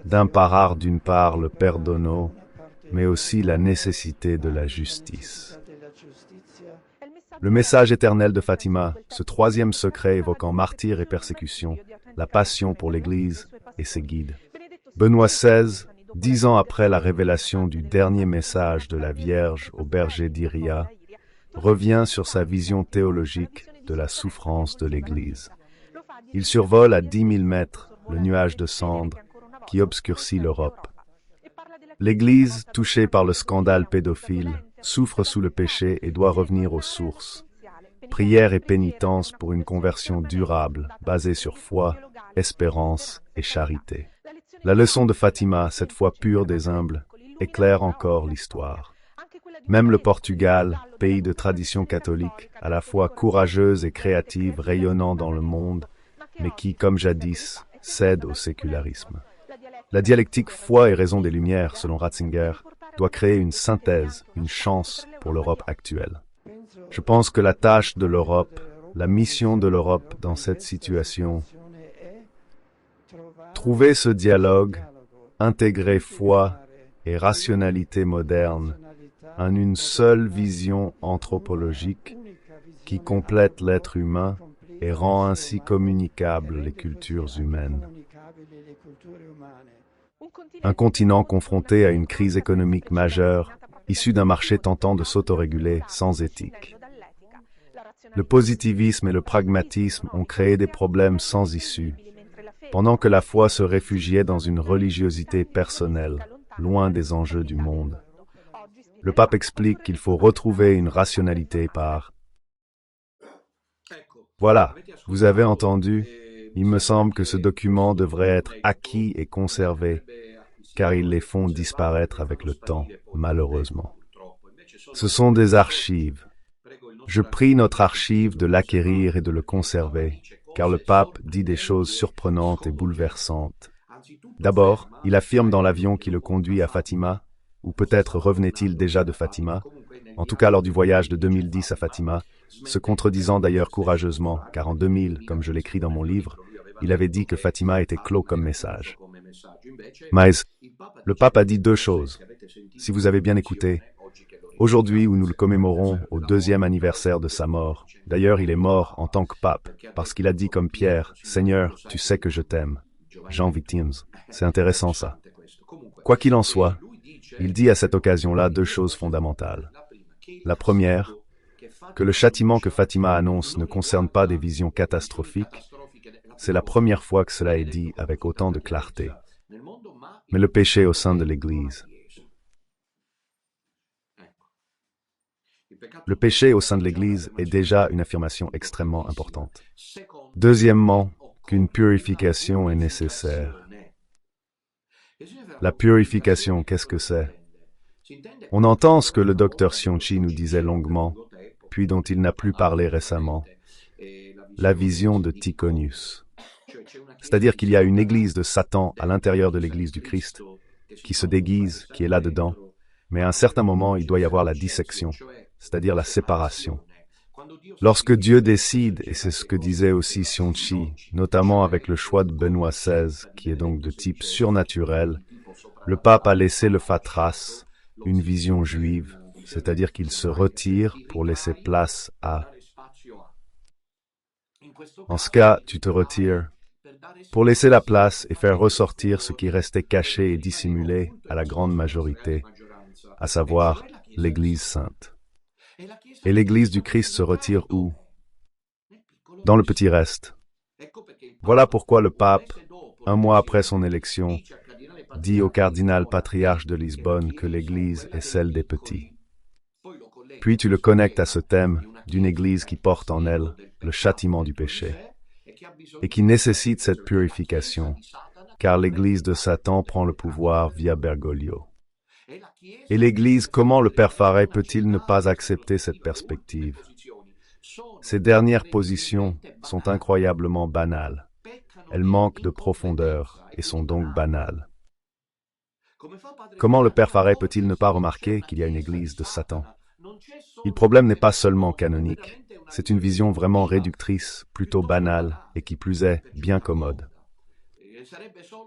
d'imparar d'une part le perdono, mais aussi la nécessité de la justice. Le message éternel de Fatima, ce 3e secret évoquant martyrs et persécutions, la passion pour l'Église et ses guides. Benoît XVI, 10 ans après la révélation du dernier message de la Vierge au berger d'Iria, revient sur sa vision théologique de la souffrance de l'Église. Il survole à 10 000 mètres le nuage de cendres qui obscurcit l'Europe. L'Église, touchée par le scandale pédophile, souffre sous le péché et doit revenir aux sources. Prière et pénitence pour une conversion durable, basée sur foi, espérance et charité. La leçon de Fatima, cette fois pure des humbles, éclaire encore l'histoire. Même le Portugal, pays de tradition catholique, à la fois courageuse et créative, rayonnant dans le monde, mais qui, comme jadis, cède au sécularisme. La dialectique foi et raison des Lumières, selon Ratzinger, doit créer une synthèse, une chance pour l'Europe actuelle. Je pense que la tâche de l'Europe, la mission de l'Europe dans cette situation, trouver ce dialogue, intégrer foi et rationalité moderne en une seule vision anthropologique qui complète l'être humain et rend ainsi communicables les cultures humaines. Un continent confronté à une crise économique majeure, issue d'un marché tentant de s'autoréguler sans éthique. Le positivisme et le pragmatisme ont créé des problèmes sans issue, pendant que la foi se réfugiait dans une religiosité personnelle, loin des enjeux du monde. Le pape explique qu'il faut retrouver une rationalité par « Voilà, vous avez entendu, il me semble que ce document devrait être acquis et conservé, car ils les font disparaître avec le temps, malheureusement. Ce sont des archives. Je prie notre archive de l'acquérir et de le conserver, car le pape dit des choses surprenantes et bouleversantes. D'abord, il affirme dans l'avion qui le conduit à Fatima, ou peut-être revenait-il déjà de Fatima, en tout cas lors du voyage de 2010 à Fatima, se contredisant d'ailleurs courageusement, car en 2000, comme je l'écris dans mon livre, il avait dit que Fatima était clos comme message. Mais le pape a dit deux choses. Si vous avez bien écouté, aujourd'hui où nous le commémorons au 2e anniversaire de sa mort, d'ailleurs il est mort en tant que pape, parce qu'il a dit comme Pierre, « Seigneur, tu sais que je t'aime ». Jean Victims, c'est intéressant ça. Quoi qu'il en soit, il dit à cette occasion-là deux choses fondamentales. La première, que le châtiment que Fatima annonce ne concerne pas des visions catastrophiques, c'est la première fois que cela est dit avec autant de clarté, mais le péché au sein de l'Église. Le péché au sein de l'Église est déjà une affirmation extrêmement importante. Deuxièmement, qu'une purification est nécessaire. La purification, qu'est-ce que c'est? On entend ce que le docteur Sionchi nous disait longuement, puis dont il n'a plus parlé récemment, la vision de Tychonius. C'est-à-dire qu'il y a une église de Satan à l'intérieur de l'église du Christ, qui se déguise, qui est là-dedans, mais à un certain moment, il doit y avoir la dissection, c'est-à-dire la séparation. Lorsque Dieu décide, et c'est ce que disait aussi Sionchi, notamment avec le choix de Benoît XVI, qui est donc de type surnaturel, le pape a laissé le fatras, une vision juive, c'est-à-dire qu'il se retire pour laisser place à. En ce cas, tu te retires pour laisser la place et faire ressortir ce qui restait caché et dissimulé à la grande majorité, à savoir l'Église sainte. Et l'Église du Christ se retire où? Dans le petit reste. Voilà pourquoi le pape, un mois après son élection, dit au cardinal patriarche de Lisbonne que l'Église est celle des petits. Puis tu le connectes à ce thème d'une Église qui porte en elle le châtiment du péché et qui nécessite cette purification, car l'Église de Satan prend le pouvoir via Bergoglio. Et l'Église, comment le Père Farey peut-il ne pas accepter cette perspective? Ces dernières positions sont incroyablement banales. Elles manquent de profondeur et sont donc banales. Comment le Père Farey peut-il ne pas remarquer qu'il y a une Église de Satan? Le problème n'est pas seulement canonique, c'est une vision vraiment réductrice, plutôt banale, et qui plus est, bien commode.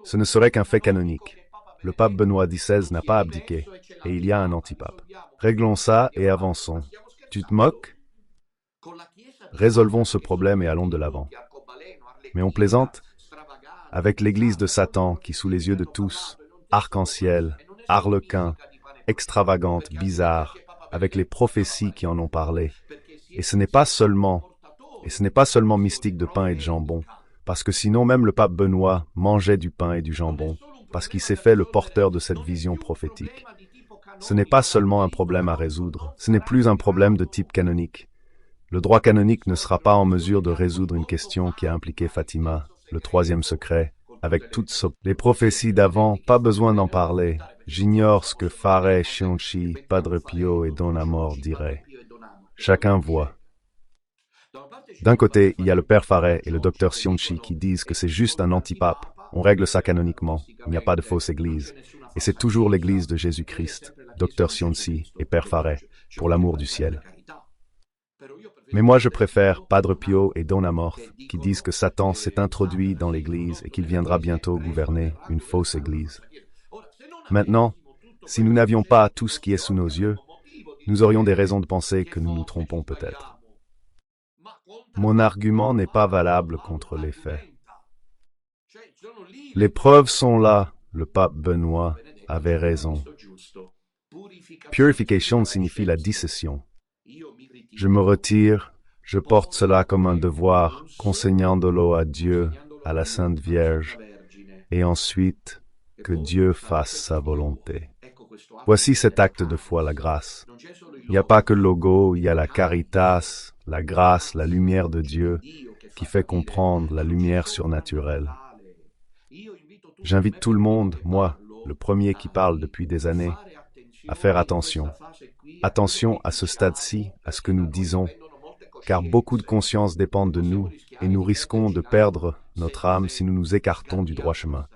Ce ne serait qu'un fait canonique. Le pape Benoît XVI n'a pas abdiqué, et il y a un antipape. Réglons ça et avançons. Tu te moques? Résolvons ce problème et allons de l'avant. Mais on plaisante? Avec l'Église de Satan qui, sous les yeux de tous, arc-en-ciel, harlequin, extravagante, bizarre, avec les prophéties qui en ont parlé. Et ce n'est pas seulement mystique de pain et de jambon, parce que sinon même le pape Benoît mangeait du pain et du jambon, parce qu'il s'est fait le porteur de cette vision prophétique. Ce n'est pas seulement un problème à résoudre, ce n'est plus un problème de type canonique. Le droit canonique ne sera pas en mesure de résoudre une question qui a impliqué Fatima, le troisième secret, avec les prophéties d'avant, pas besoin d'en parler. J'ignore ce que Fare, Cionci, Padre Pio et Don Amor diraient. Chacun voit. D'un côté, il y a le père Fare et le docteur Cionci qui disent que c'est juste un antipape. On règle ça canoniquement. Il n'y a pas de fausse église. Et c'est toujours l'église de Jésus-Christ, docteur Cionci et père Fare, pour l'amour du ciel. Mais moi je préfère Padre Pio et Don Amor qui disent que Satan s'est introduit dans l'église et qu'il viendra bientôt gouverner une fausse église. Maintenant, si nous n'avions pas tout ce qui est sous nos yeux, nous aurions des raisons de penser que nous nous trompons peut-être. Mon argument n'est pas valable contre les faits. Les preuves sont là, le pape Benoît avait raison. Purification signifie la dissension. Je me retire, je porte cela comme un devoir, consignandolo à Dieu, à la Sainte Vierge, et ensuite que Dieu fasse sa volonté. Voici cet acte de foi, la grâce. Il n'y a pas que le logo, il y a la caritas, la grâce, la lumière de Dieu, qui fait comprendre la lumière surnaturelle. J'invite tout le monde, moi, le premier qui parle depuis des années, à faire attention. Attention à ce stade-ci, à ce que nous disons, car beaucoup de consciences dépendent de nous, et nous risquons de perdre notre âme si nous nous écartons du droit chemin.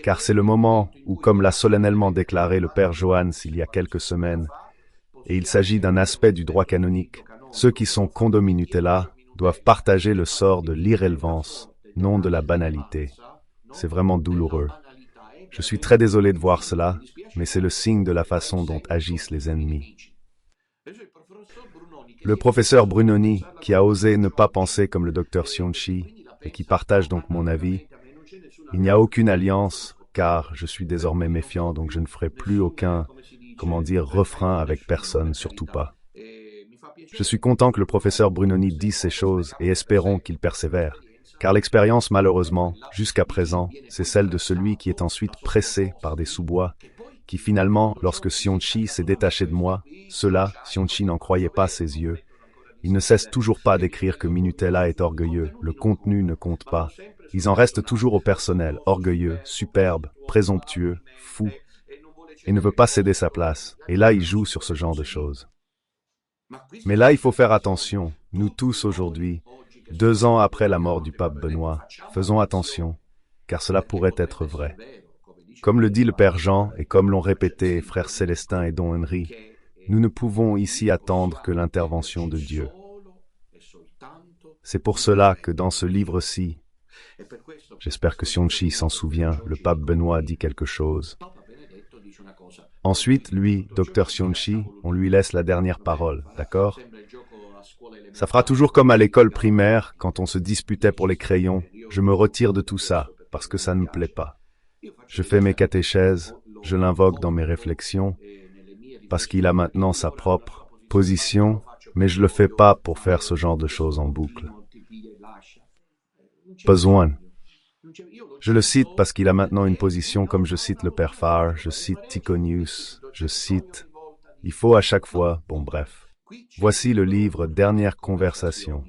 Car c'est le moment où, comme l'a solennellement déclaré le père Johannes il y a quelques semaines, et il s'agit d'un aspect du droit canonique, ceux qui sont condominutella doivent partager le sort de l'irrélevance, non de la banalité. C'est vraiment douloureux. Je suis très désolé de voir cela, mais c'est le signe de la façon dont agissent les ennemis. Le professeur Brunoni, qui a osé ne pas penser comme le docteur Cionci, et qui partage donc mon avis, il n'y a aucune alliance, car je suis désormais méfiant, donc je ne ferai plus aucun, refrain avec personne, surtout pas. Je suis content que le professeur Brunoni dise ces choses et espérons qu'il persévère, car l'expérience, malheureusement, jusqu'à présent, c'est celle de celui qui est ensuite pressé par des sous-bois, qui finalement, lorsque Cionci s'est détaché de moi, cela, Cionci n'en croyait pas ses yeux. Il ne cesse toujours pas d'écrire que Minutella est orgueilleux, le contenu ne compte pas. Ils en restent toujours au personnel, orgueilleux, superbe, présomptueux, fou, et ne veut pas céder sa place. Et là, il joue sur ce genre de choses. Mais là, il faut faire attention. Nous tous aujourd'hui, 2 ans après la mort du pape Benoît, faisons attention, car cela pourrait être vrai. Comme le dit le père Jean et comme l'ont répété frères Célestin et don Henri, nous ne pouvons ici attendre que l'intervention de Dieu. C'est pour cela que dans ce livre-ci, j'espère que Cionci s'en souvient, le pape Benoît dit quelque chose. Ensuite, lui, docteur Cionci, on lui laisse la dernière parole, d'accord? Ça fera toujours comme à l'école primaire, quand on se disputait pour les crayons. Je me retire de tout ça, parce que ça ne me plaît pas. Je fais mes catéchèses, je l'invoque dans mes réflexions, parce qu'il a maintenant sa propre position, mais je le fais pas pour faire ce genre de choses en boucle. Besoin. Je le cite parce qu'il a maintenant une position comme je cite le père Farr, je cite Ticonius, je cite... Il faut à chaque fois, bon bref. Voici le livre Dernière conversation.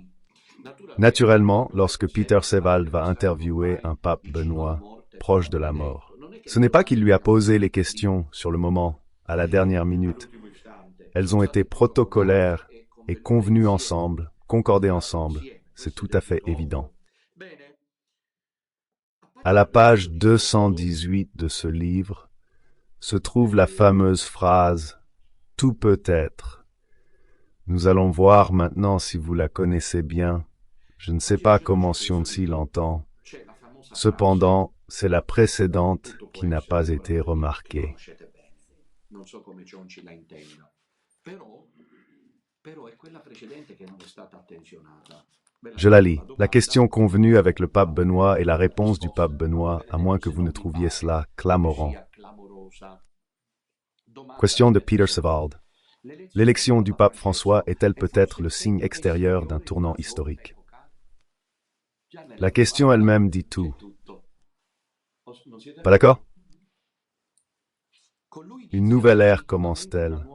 Naturellement, lorsque Peter Sewald va interviewer un pape Benoît proche de la mort, ce n'est pas qu'il lui a posé les questions sur le moment, à la dernière minute. Elles ont été protocolaires et convenues ensemble, concordées ensemble. C'est tout à fait évident. À la page 218 de ce livre se trouve la fameuse phrase « Tout peut être ». Nous allons voir maintenant si vous la connaissez bien. Je ne sais pas comment Cionci l'entend. Cependant, c'est la précédente qui n'a pas été remarquée. Però è quella precedente che non è stata attenzionata. Je la lis. La question convenue avec le pape Benoît et la réponse du pape Benoît, à moins que vous ne trouviez cela clamorant. Question de Peter Sevald. L'élection du pape François est-elle peut-être le signe extérieur d'un tournant historique? La question elle-même dit tout. Pas d'accord? Une nouvelle ère commence-t-elle?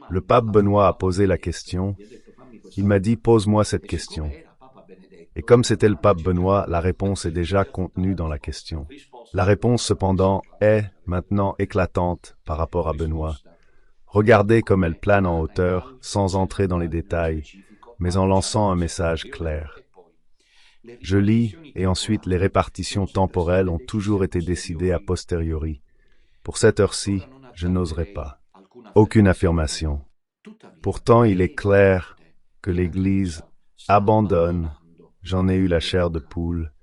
Le pape Benoît a posé la question. Il m'a dit « Pose-moi cette question ». Et comme c'était le pape Benoît, la réponse est déjà contenue dans la question. La réponse, cependant, est maintenant éclatante par rapport à Benoît. Regardez comme elle plane en hauteur, sans entrer dans les détails, mais en lançant un message clair. Je lis, et ensuite les répartitions temporelles ont toujours été décidées a posteriori. Pour cette heure-ci, je n'oserai pas. Aucune affirmation. Pourtant, il est clair que l'Église abandonne, j'en ai eu la chair de poule,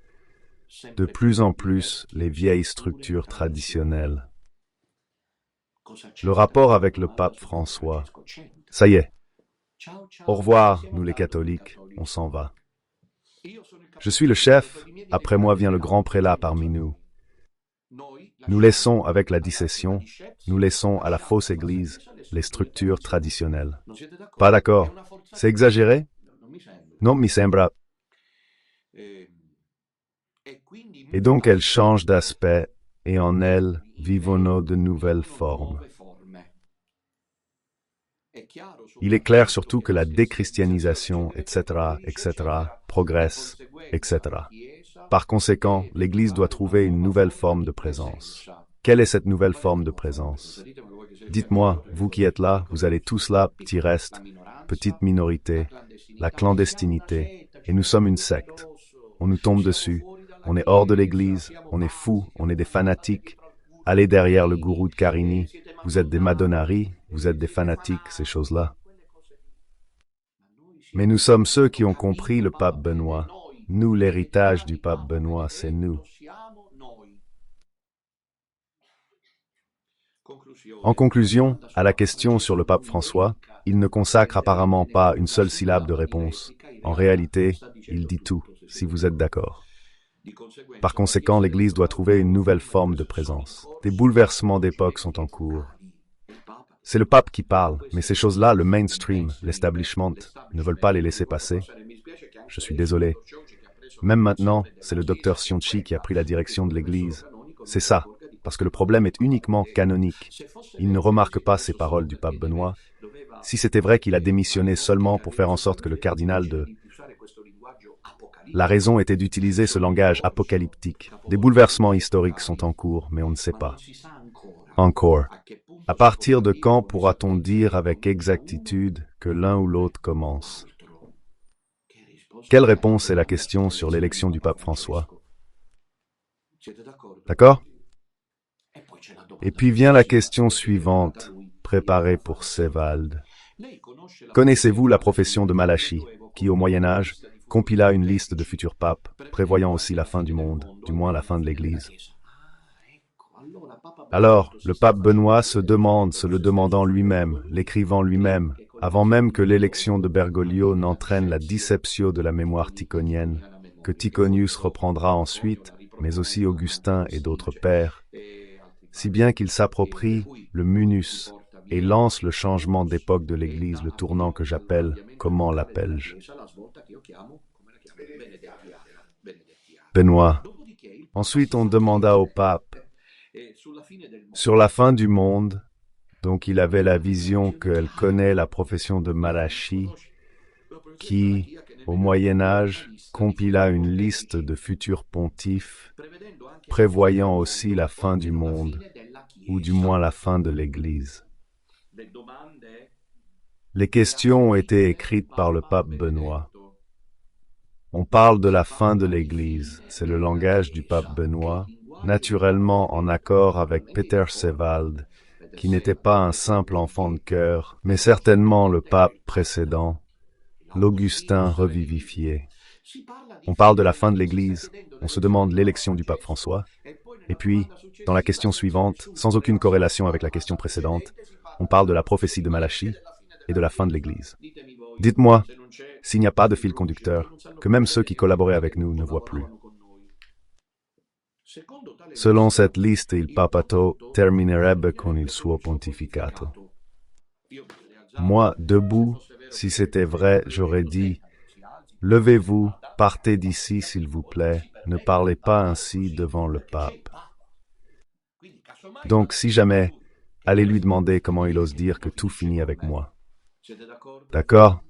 de plus en plus les vieilles structures traditionnelles. Le rapport avec le pape François. Ça y est. Au revoir, nous les catholiques, on s'en va. Je suis le chef, après moi vient le grand prélat parmi nous. Nous laissons, avec la dissension, nous laissons à la fausse Église les structures traditionnelles. Pas d'accord? C'est exagéré? Non mi sembra. Et donc elle change d'aspect, et en elle vivono de nouvelles formes. Il est clair surtout que la déchristianisation, etc., progresse, etc. Par conséquent, l'Église doit trouver une nouvelle forme de présence. Quelle est cette nouvelle forme de présence? Dites-moi, vous qui êtes là, vous allez tous là, petit reste, petite minorité, la clandestinité, et nous sommes une secte. On nous tombe dessus, on est hors de l'Église, on est fous, on est des fanatiques. Allez derrière le gourou de Carini, vous êtes des madonnari, vous êtes des fanatiques, ces choses-là. Mais nous sommes ceux qui ont compris le pape Benoît. Nous, l'héritage du pape Benoît, c'est nous. En conclusion, à la question sur le pape François, il ne consacre apparemment pas une seule syllabe de réponse. En réalité, il dit tout, si vous êtes d'accord. Par conséquent, l'Église doit trouver une nouvelle forme de présence. Des bouleversements d'époque sont en cours. C'est le pape qui parle, mais ces choses-là, le mainstream, l'establishment, ne veulent pas les laisser passer. Je suis désolé. Même maintenant, c'est le docteur Sionchi qui a pris la direction de l'Église. C'est ça, parce que le problème est uniquement canonique. Il ne remarque pas ces paroles du pape Benoît. Si c'était vrai qu'il a démissionné seulement pour faire en sorte que le cardinal de... La raison était d'utiliser ce langage apocalyptique. Des bouleversements historiques sont en cours, mais on ne sait pas. Encore. À partir de quand pourra-t-on dire avec exactitude que l'un ou l'autre commence? Quelle réponse est la question sur l'élection du pape François? D'accord? Et puis vient la question suivante, préparée pour Sevald. Connaissez-vous la profession de Malachie, qui, au Moyen-Âge, compila une liste de futurs papes, prévoyant aussi la fin du monde, du moins la fin de l'Église? Alors, le pape Benoît se le demandant lui-même, l'écrivant lui-même, avant même que l'élection de Bergoglio n'entraîne la disception de la mémoire ticonienne, que Ticonius reprendra ensuite, mais aussi Augustin et d'autres pères, si bien qu'il s'approprie le munus et lance le changement d'époque de l'Église, le tournant que j'appelle, comment l'appelle-je? Benoît. Ensuite, on demanda au pape, sur la fin du monde, donc il avait la vision qu'elle connaît la profession de Malachie, qui, au Moyen-Âge, compila une liste de futurs pontifes, prévoyant aussi la fin du monde, ou du moins la fin de l'Église. Les questions ont été écrites par le pape Benoît. On parle de la fin de l'Église, c'est le langage du pape Benoît, naturellement en accord avec Peter Sevald, qui n'était pas un simple enfant de cœur, mais certainement le pape précédent, l'Augustin revivifié. On parle de la fin de l'Église, on se demande l'élection du pape François, et puis, dans la question suivante, sans aucune corrélation avec la question précédente, on parle de la prophétie de Malachie et de la fin de l'Église. Dites-moi, s'il n'y a pas de fil conducteur, que même ceux qui collaboraient avec nous ne voient plus. Selon cette liste, il papato terminerebbe con il suo pontificato. Moi, debout, si c'était vrai, j'aurais dit « Levez-vous, partez d'ici, s'il vous plaît, ne parlez pas ainsi devant le pape. » Donc, si jamais, allez lui demander comment il ose dire que tout finit avec moi. D'accord?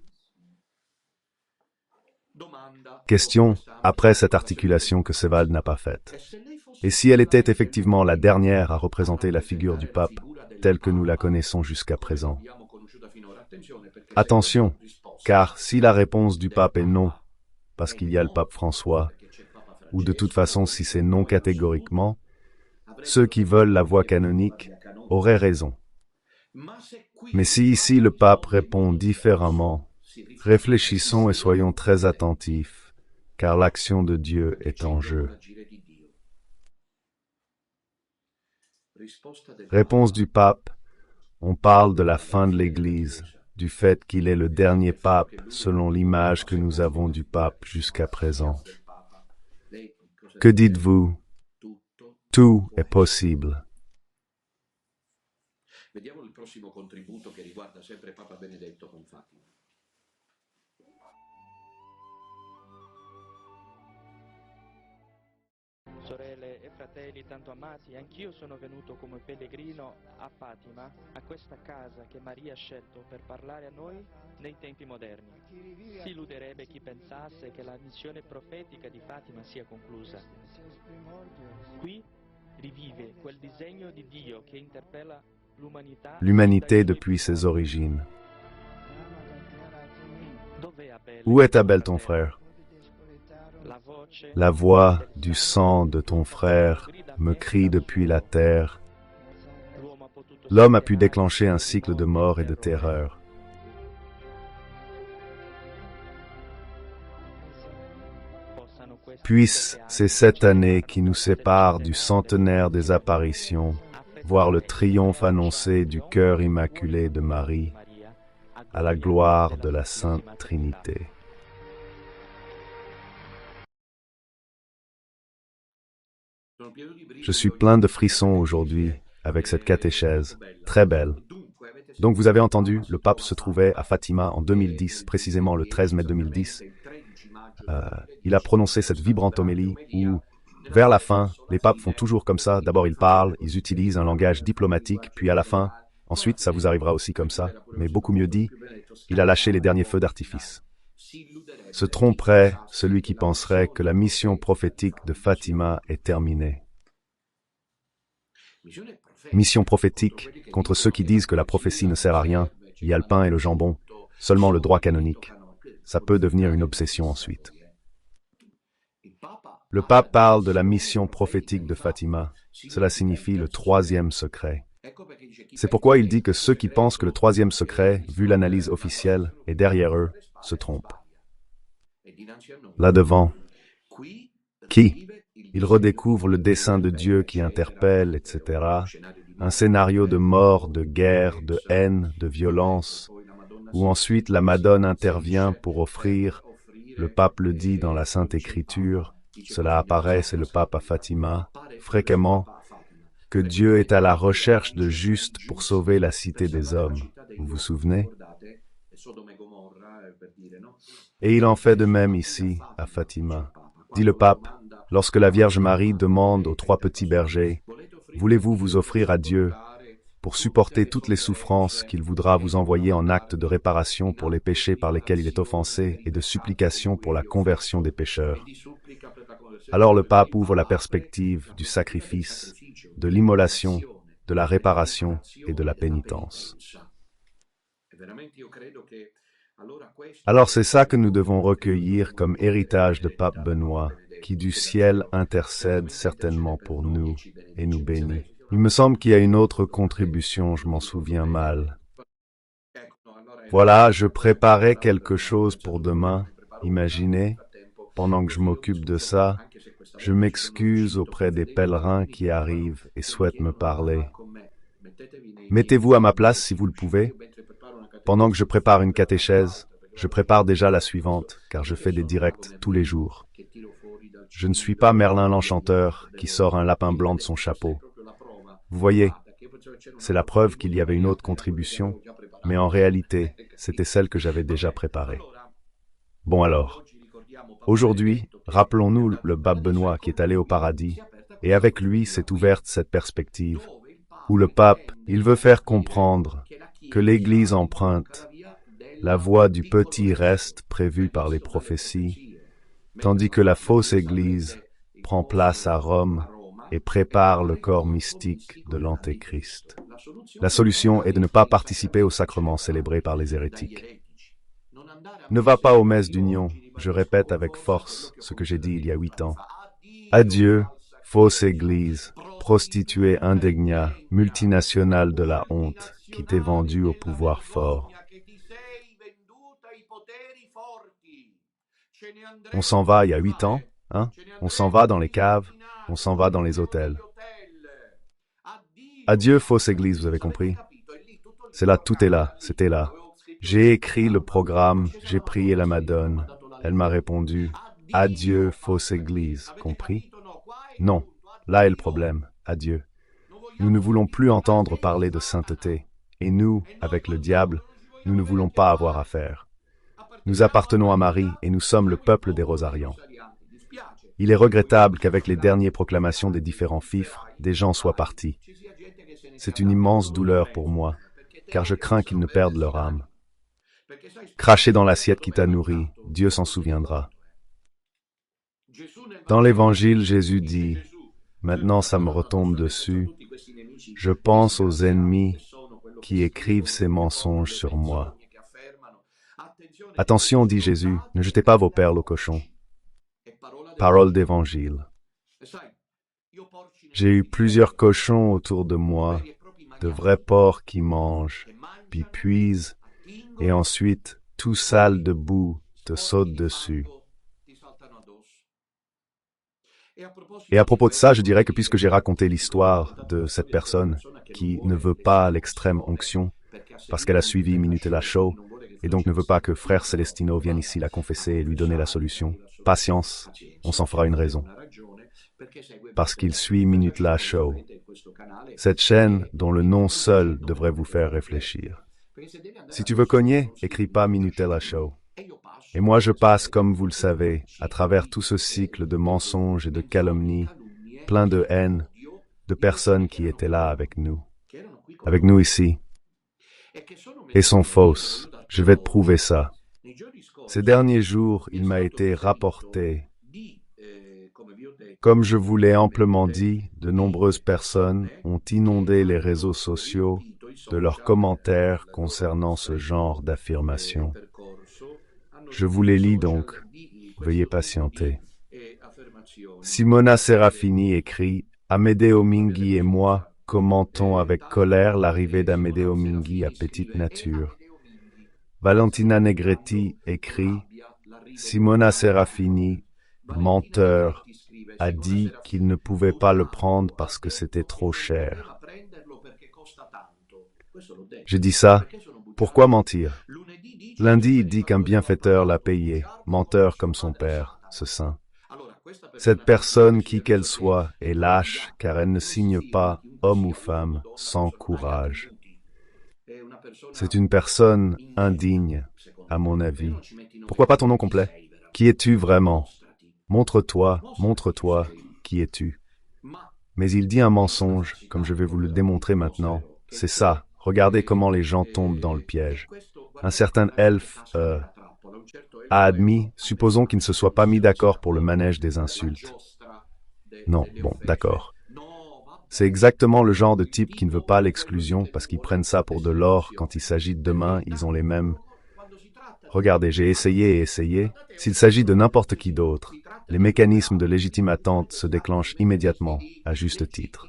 Question, après cette articulation que Sebald n'a pas faite. Et si elle était effectivement la dernière à représenter la figure du pape, telle que nous la connaissons jusqu'à présent? Attention, car si la réponse du pape est non, parce qu'il y a le pape François, ou de toute façon si c'est non catégoriquement, ceux qui veulent la voie canonique auraient raison. Mais si ici le pape répond différemment, réfléchissons et soyons très attentifs, car l'action de Dieu est en jeu. Réponse du pape, on parle de la fin de l'Église, du fait qu'il est le dernier pape selon l'image que nous avons du pape jusqu'à présent. Que dites-vous? Tout est possible. Vediamo il prossimo contributo che riguarda sempre Papa Benedetto con Fatima. Sorelle e fratelli tanto amati, anch'io sono venuto come pellegrino a Fatima, a questa casa che Maria ha scelto per parlare a noi nei tempi moderni. Si illuderebbe chi pensasse che la missione profetica di Fatima sia conclusa. Qui rivive quel disegno di Dio che interpella L'humanité depuis ses origines. Où est Abel ton frère? La voix du sang de ton frère me crie depuis la terre. L'homme a pu déclencher un cycle de mort et de terreur. Puisse ces 7 années qui nous séparent du centenaire des apparitions, voir le triomphe annoncé du cœur immaculé de Marie, à la gloire de la Sainte Trinité. Je suis plein de frissons aujourd'hui avec cette catéchèse, très belle. Donc vous avez entendu, le pape se trouvait à Fatima en 2010, précisément le 13 mai 2010. Il a prononcé cette vibrante homélie où, vers la fin, les papes font toujours comme ça. D'abord ils parlent, ils utilisent un langage diplomatique, puis à la fin, ensuite ça vous arrivera aussi comme ça, mais beaucoup mieux dit, il a lâché les derniers feux d'artifice. Se tromperait celui qui penserait que la mission prophétique de Fatima est terminée. Mission prophétique contre ceux qui disent que la prophétie ne sert à rien, il y a le pain et le jambon, seulement le droit canonique. Ça peut devenir une obsession ensuite. Le pape parle de la mission prophétique de Fatima. Cela signifie le 3e secret. C'est pourquoi il dit que ceux qui pensent que le 3e secret, vu l'analyse officielle, est derrière eux, se trompent. Là devant, qui? Il redécouvre le dessein de Dieu qui interpelle, etc. Un scénario de mort, de guerre, de haine, de violence, où ensuite la Madone intervient pour offrir, le pape le dit dans la Sainte Écriture, cela apparaît, c'est le pape à Fatima, fréquemment, que Dieu est à la recherche de justes pour sauver la cité des hommes. Vous vous souvenez? Et il en fait de même ici, à Fatima. Dit le pape, lorsque la Vierge Marie demande aux 3 petits bergers, « Voulez-vous vous offrir à Dieu pour supporter toutes les souffrances qu'il voudra vous envoyer en acte de réparation pour les péchés par lesquels il est offensé et de supplication pour la conversion des pécheurs. » Alors le pape ouvre la perspective du sacrifice, de l'immolation, de la réparation et de la pénitence. Alors c'est ça que nous devons recueillir comme héritage de Pape Benoît, qui du ciel intercède certainement pour nous et nous bénit. Il me semble qu'il y a une autre contribution, je m'en souviens mal. Voilà, je préparais quelque chose pour demain, imaginez, pendant que je m'occupe de ça, je m'excuse auprès des pèlerins qui arrivent et souhaitent me parler. Mettez-vous à ma place si vous le pouvez. Pendant que je prépare une catéchèse, Je prépare déjà la suivante, car je fais des directs tous les jours. Je ne suis pas Merlin l'Enchanteur qui sort un lapin blanc de son chapeau. Vous voyez, c'est la preuve qu'il y avait une autre contribution, mais en réalité, c'était celle que j'avais déjà préparée. Bon alors, aujourd'hui, rappelons-nous le pape Benoît qui est allé au paradis, et avec lui s'est ouverte cette perspective, où le pape, il veut faire comprendre que l'Église emprunte la voie du petit reste prévu par les prophéties, tandis que la fausse Église prend place à Rome et prépare le corps mystique de l'Antéchrist. La solution est de ne pas participer aux sacrements célébrés par les hérétiques. Ne va pas aux messes d'union, je répète avec force ce que j'ai dit il y a 8 ans. Adieu, fausse Église, prostituée indigna, multinationale de la honte, qui t'est vendue au pouvoir fort. On s'en va il y a 8 ans, hein? On s'en va dans les caves, on s'en va dans les hôtels. Adieu, fausse Église, vous avez compris? C'est là, tout est là, c'était là. J'ai écrit le programme, j'ai prié la Madone. Elle m'a répondu, adieu, fausse Église, compris? Non, là est le problème, adieu. Nous ne voulons plus entendre parler de sainteté. Et nous, avec le diable, nous ne voulons pas avoir affaire. Nous appartenons à Marie et nous sommes le peuple des Rosariens. Il est regrettable qu'avec les dernières proclamations des différents fifres, des gens soient partis. C'est une immense douleur pour moi, car je crains qu'ils ne perdent leur âme. Cracher dans l'assiette qui t'a nourri, Dieu s'en souviendra. Dans l'Évangile, Jésus dit, maintenant ça me retombe dessus, je pense aux ennemis qui écrivent ces mensonges sur moi. Attention, dit Jésus, ne jetez pas vos perles aux cochons. Parole d'Évangile. J'ai eu plusieurs cochons autour de moi, de vrais porcs qui mangent, puis puisent, et ensuite, tout sale de boue, te saute dessus. Et à propos de ça, je dirais que puisque j'ai raconté l'histoire de cette personne qui ne veut pas l'extrême onction, parce qu'elle a suivi Minutella Show, et donc ne veut pas que Frère Celestino vienne ici la confesser et lui donner la solution, patience, on s'en fera une raison. Parce qu'il suit Minutella Show, cette chaîne dont le nom seul devrait vous faire réfléchir. Si tu veux cogner, écris pas Minutella Show. Et moi je passe, comme vous le savez, à travers tout ce cycle de mensonges et de calomnies, plein de haine, de personnes qui étaient là avec nous ici, et sont fausses. Je vais te prouver ça. Ces derniers jours, il m'a été rapporté, comme je vous l'ai amplement dit, de nombreuses personnes ont inondé les réseaux sociaux de leurs commentaires concernant ce genre d'affirmations. Je vous les lis donc, veuillez patienter. Simona Serafini écrit « Amedeo Minghi et moi commentons avec colère l'arrivée d'Amedeo Minghi à Petite Nature. » Valentina Negretti écrit « Simona Serafini, menteur, a dit qu'il ne pouvait pas le prendre parce que c'était trop cher. » J'ai dit ça, pourquoi mentir? Lundi, il dit qu'un bienfaiteur l'a payé, menteur comme son père, ce saint. Cette personne, qui qu'elle soit, est lâche, car elle ne signe pas, homme ou femme, sans courage. C'est une personne indigne, à mon avis. Pourquoi pas ton nom complet? Qui es-tu vraiment? Montre-toi, qui es-tu? Mais il dit un mensonge, comme je vais vous le démontrer maintenant. C'est ça, regardez comment les gens tombent dans le piège. Un certain elfe a admis, supposons qu'il ne se soit pas mis d'accord pour le manège des insultes. Non, bon, d'accord. C'est exactement le genre de type qui ne veut pas l'exclusion parce qu'ils prennent ça pour de l'or quand il s'agit de demain, ils ont les mêmes. Regardez, j'ai essayé et essayé. S'il s'agit de n'importe qui d'autre, les mécanismes de légitime attente se déclenchent immédiatement, à juste titre.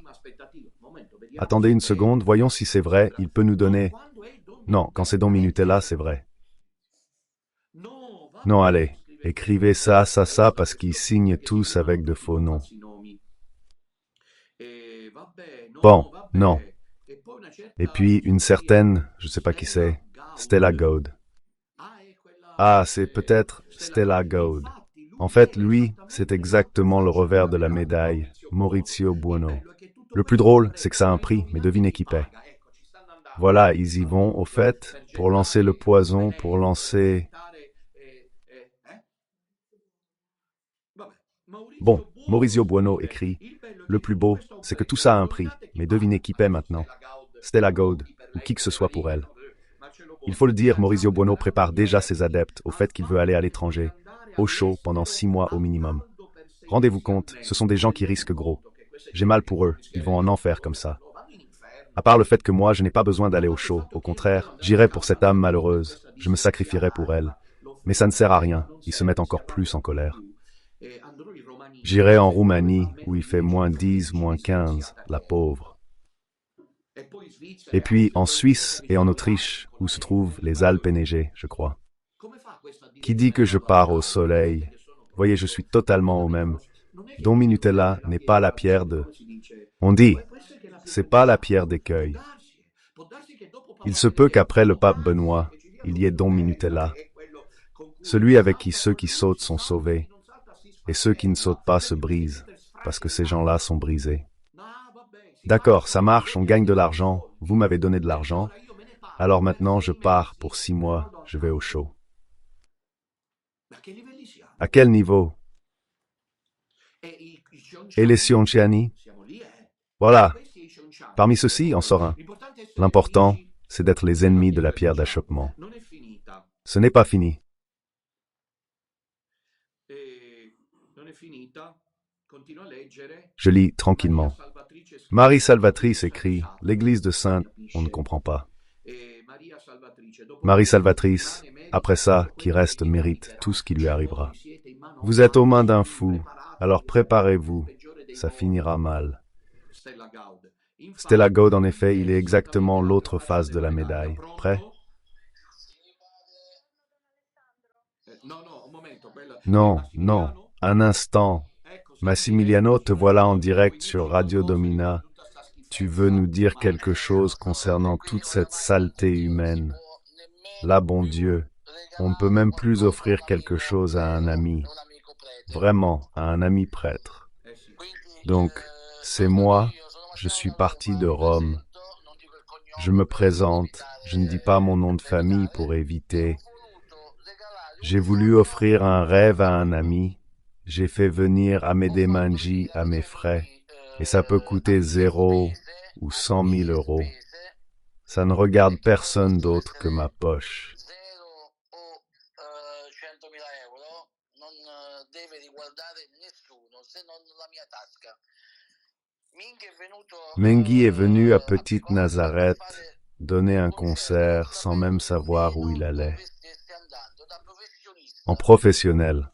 Attendez une seconde, voyons si c'est vrai, il peut nous donner... Non, quand c'est Don Minutella, c'est vrai. Non, allez, écrivez ça, parce qu'ils signent tous avec de faux noms. Bon, non. Et puis, une certaine, je ne sais pas qui c'est, Stella Gaud. Ah, c'est peut-être Stella Gaud. En fait, lui, c'est exactement le revers de la médaille, Maurizio Buono. Le plus drôle, c'est que ça a un prix, mais devinez qui paie. Voilà, ils y vont, au fait, pour lancer le poison, pour lancer... Bon, Maurizio Buono écrit « Le plus beau, c'est que tout ça a un prix, mais devinez qui paie maintenant. Stella Gaud, ou qui que ce soit pour elle. » Il faut le dire, Maurizio Buono prépare déjà ses adeptes au fait qu'il veut aller à l'étranger, au chaud, pendant 6 mois au minimum. Rendez-vous compte, ce sont des gens qui risquent gros. J'ai mal pour eux, ils vont en enfer comme ça. À part le fait que moi, je n'ai pas besoin d'aller au chaud. Au contraire, j'irai pour cette âme malheureuse. Je me sacrifierai pour elle. Mais ça ne sert à rien. Ils se mettent encore plus en colère. J'irai en Roumanie, où il fait moins 10, moins 15, la pauvre. Et puis en Suisse et en Autriche, où se trouvent les Alpes enneigées, je crois. Qui dit que je pars au soleil? Voyez, je suis totalement au même. Don Minutella n'est pas la pierre de... On dit, c'est pas la pierre d'écueil. Il se peut qu'après le pape Benoît, il y ait Don Minutella, celui avec qui ceux qui sautent sont sauvés, et ceux qui ne sautent pas se brisent, parce que ces gens-là sont brisés. D'accord, ça marche, on gagne de l'argent, vous m'avez donné de l'argent, alors maintenant je pars pour 6 mois, je vais au show. À quel niveau? Et les Cionciani? Voilà. Parmi ceux-ci, on sort un. L'important, c'est d'être les ennemis de la pierre d'achoppement. Ce n'est pas fini. Je lis tranquillement. Marie Salvatrice écrit « L'église de Sainte, on ne comprend pas. » Marie Salvatrice, après ça, qui reste mérite tout ce qui lui arrivera. Vous êtes aux mains d'un fou, alors préparez-vous, ça finira mal. Stella Gaud, en effet, il est exactement l'autre face de la médaille. Prêt? Non, non, un instant. Massimiliano, te voilà en direct sur Radio Domina. Tu veux nous dire quelque chose concernant toute cette saleté humaine. Là, bon Dieu, on ne peut même plus offrir quelque chose à un ami. Vraiment, à un ami prêtre. Donc, c'est moi, je suis parti de Rome. Je me présente, je ne dis pas mon nom de famille pour éviter. J'ai voulu offrir un rêve à un ami. J'ai fait venir Amédée Manji à mes frais. Et ça peut coûter 0 ou 100 000 euros. Ça ne regarde personne d'autre que ma poche. Menghi est venu à Petite Nazareth donner un concert sans même savoir où il allait. En professionnel.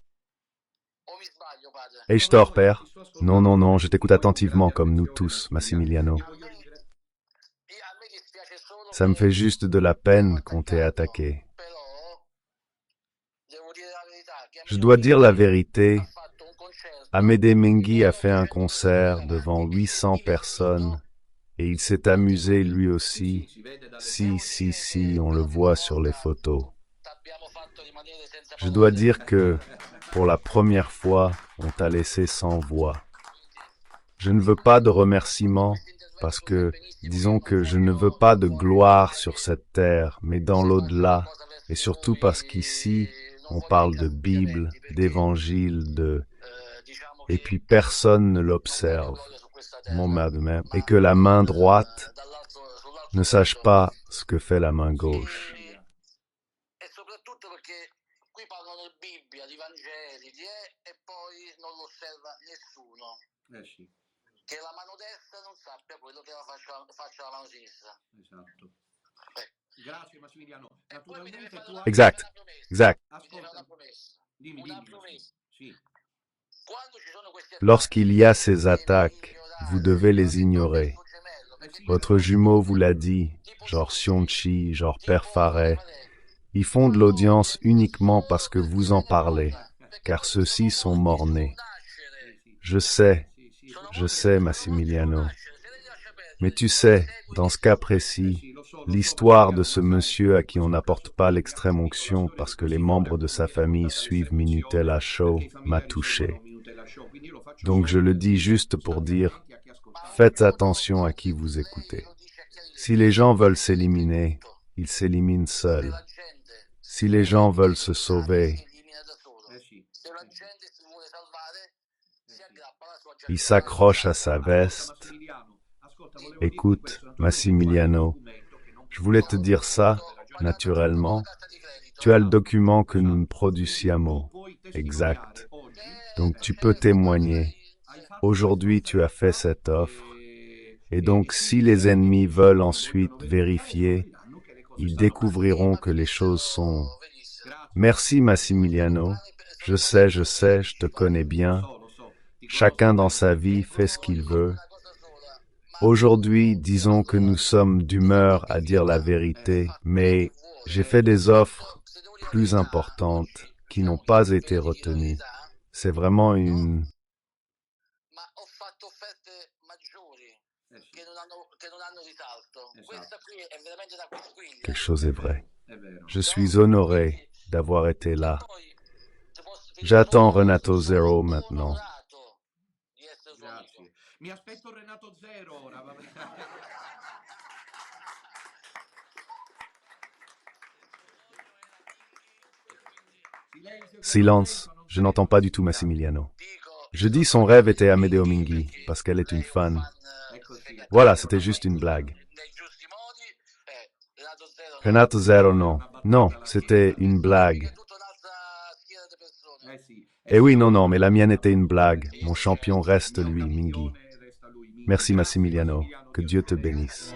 Ai-je tort, père? Non, non, non, je t'écoute attentivement comme nous tous, Massimiliano. Ça me fait juste de la peine qu'on t'ait attaqué. Je dois dire la vérité. Amédée Menghi a fait un concert devant 800 personnes et il s'est amusé lui aussi. Si, on le voit sur les photos. Je dois dire que, pour la première fois, on t'a laissé sans voix. Je ne veux pas de remerciements parce que, disons que je ne veux pas de gloire sur cette terre, mais dans l'au-delà, et surtout parce qu'ici, on parle de Bible, d'évangile, et puis personne ne l'observe, mon madame, et que la main droite ne sache pas ce que fait la main gauche. Che la mano destra non sappia quello che faccia la mano sinistra. Esatto. Grazie Massimiliano. Exact. Ascolta. Dimmi. Sì. Lorsqu'il y a ces attaques, vous devez les ignorer. Votre jumeau vous l'a dit, genre Sionchi, genre Père Faret. Ils font de l'audience uniquement parce que vous en parlez, car ceux-ci sont morts-nés. Je sais, Massimiliano. Mais tu sais, dans ce cas précis, l'histoire de ce monsieur à qui on n'apporte pas l'extrême onction parce que les membres de sa famille suivent Minutella Show m'a touché. Donc je le dis juste pour dire, faites attention à qui vous écoutez. Si les gens veulent s'éliminer, ils s'éliminent seuls. Si les gens veulent se sauver, ils s'accrochent à sa veste. Écoute, Massimiliano, je voulais te dire ça, naturellement. Tu as le document que nous ne produisions. Exact. Donc tu peux témoigner. Aujourd'hui, tu as fait cette offre. Et donc, si les ennemis veulent ensuite vérifier, ils découvriront que les choses sont... Merci, Massimiliano. Je sais, je te connais bien. Chacun dans sa vie fait ce qu'il veut. Aujourd'hui, disons que nous sommes d'humeur à dire la vérité, mais j'ai fait des offres plus importantes qui n'ont pas été retenues. C'est vraiment une... Quelque chose est vrai. Je suis honoré d'avoir été là. J'attends Renato Zero maintenant. Mi aspetto Renato Zero ora. Silence, je n'entends pas du tout Massimiliano. Je dis son rêve était Amedeo Minghi, parce qu'elle est une fan. Voilà, c'était juste une blague. Renato Zero, non. Non, c'était une blague. Eh oui, non, mais la mienne était une blague. Mon champion reste lui, Minghi. Merci Massimiliano, que Dieu te bénisse.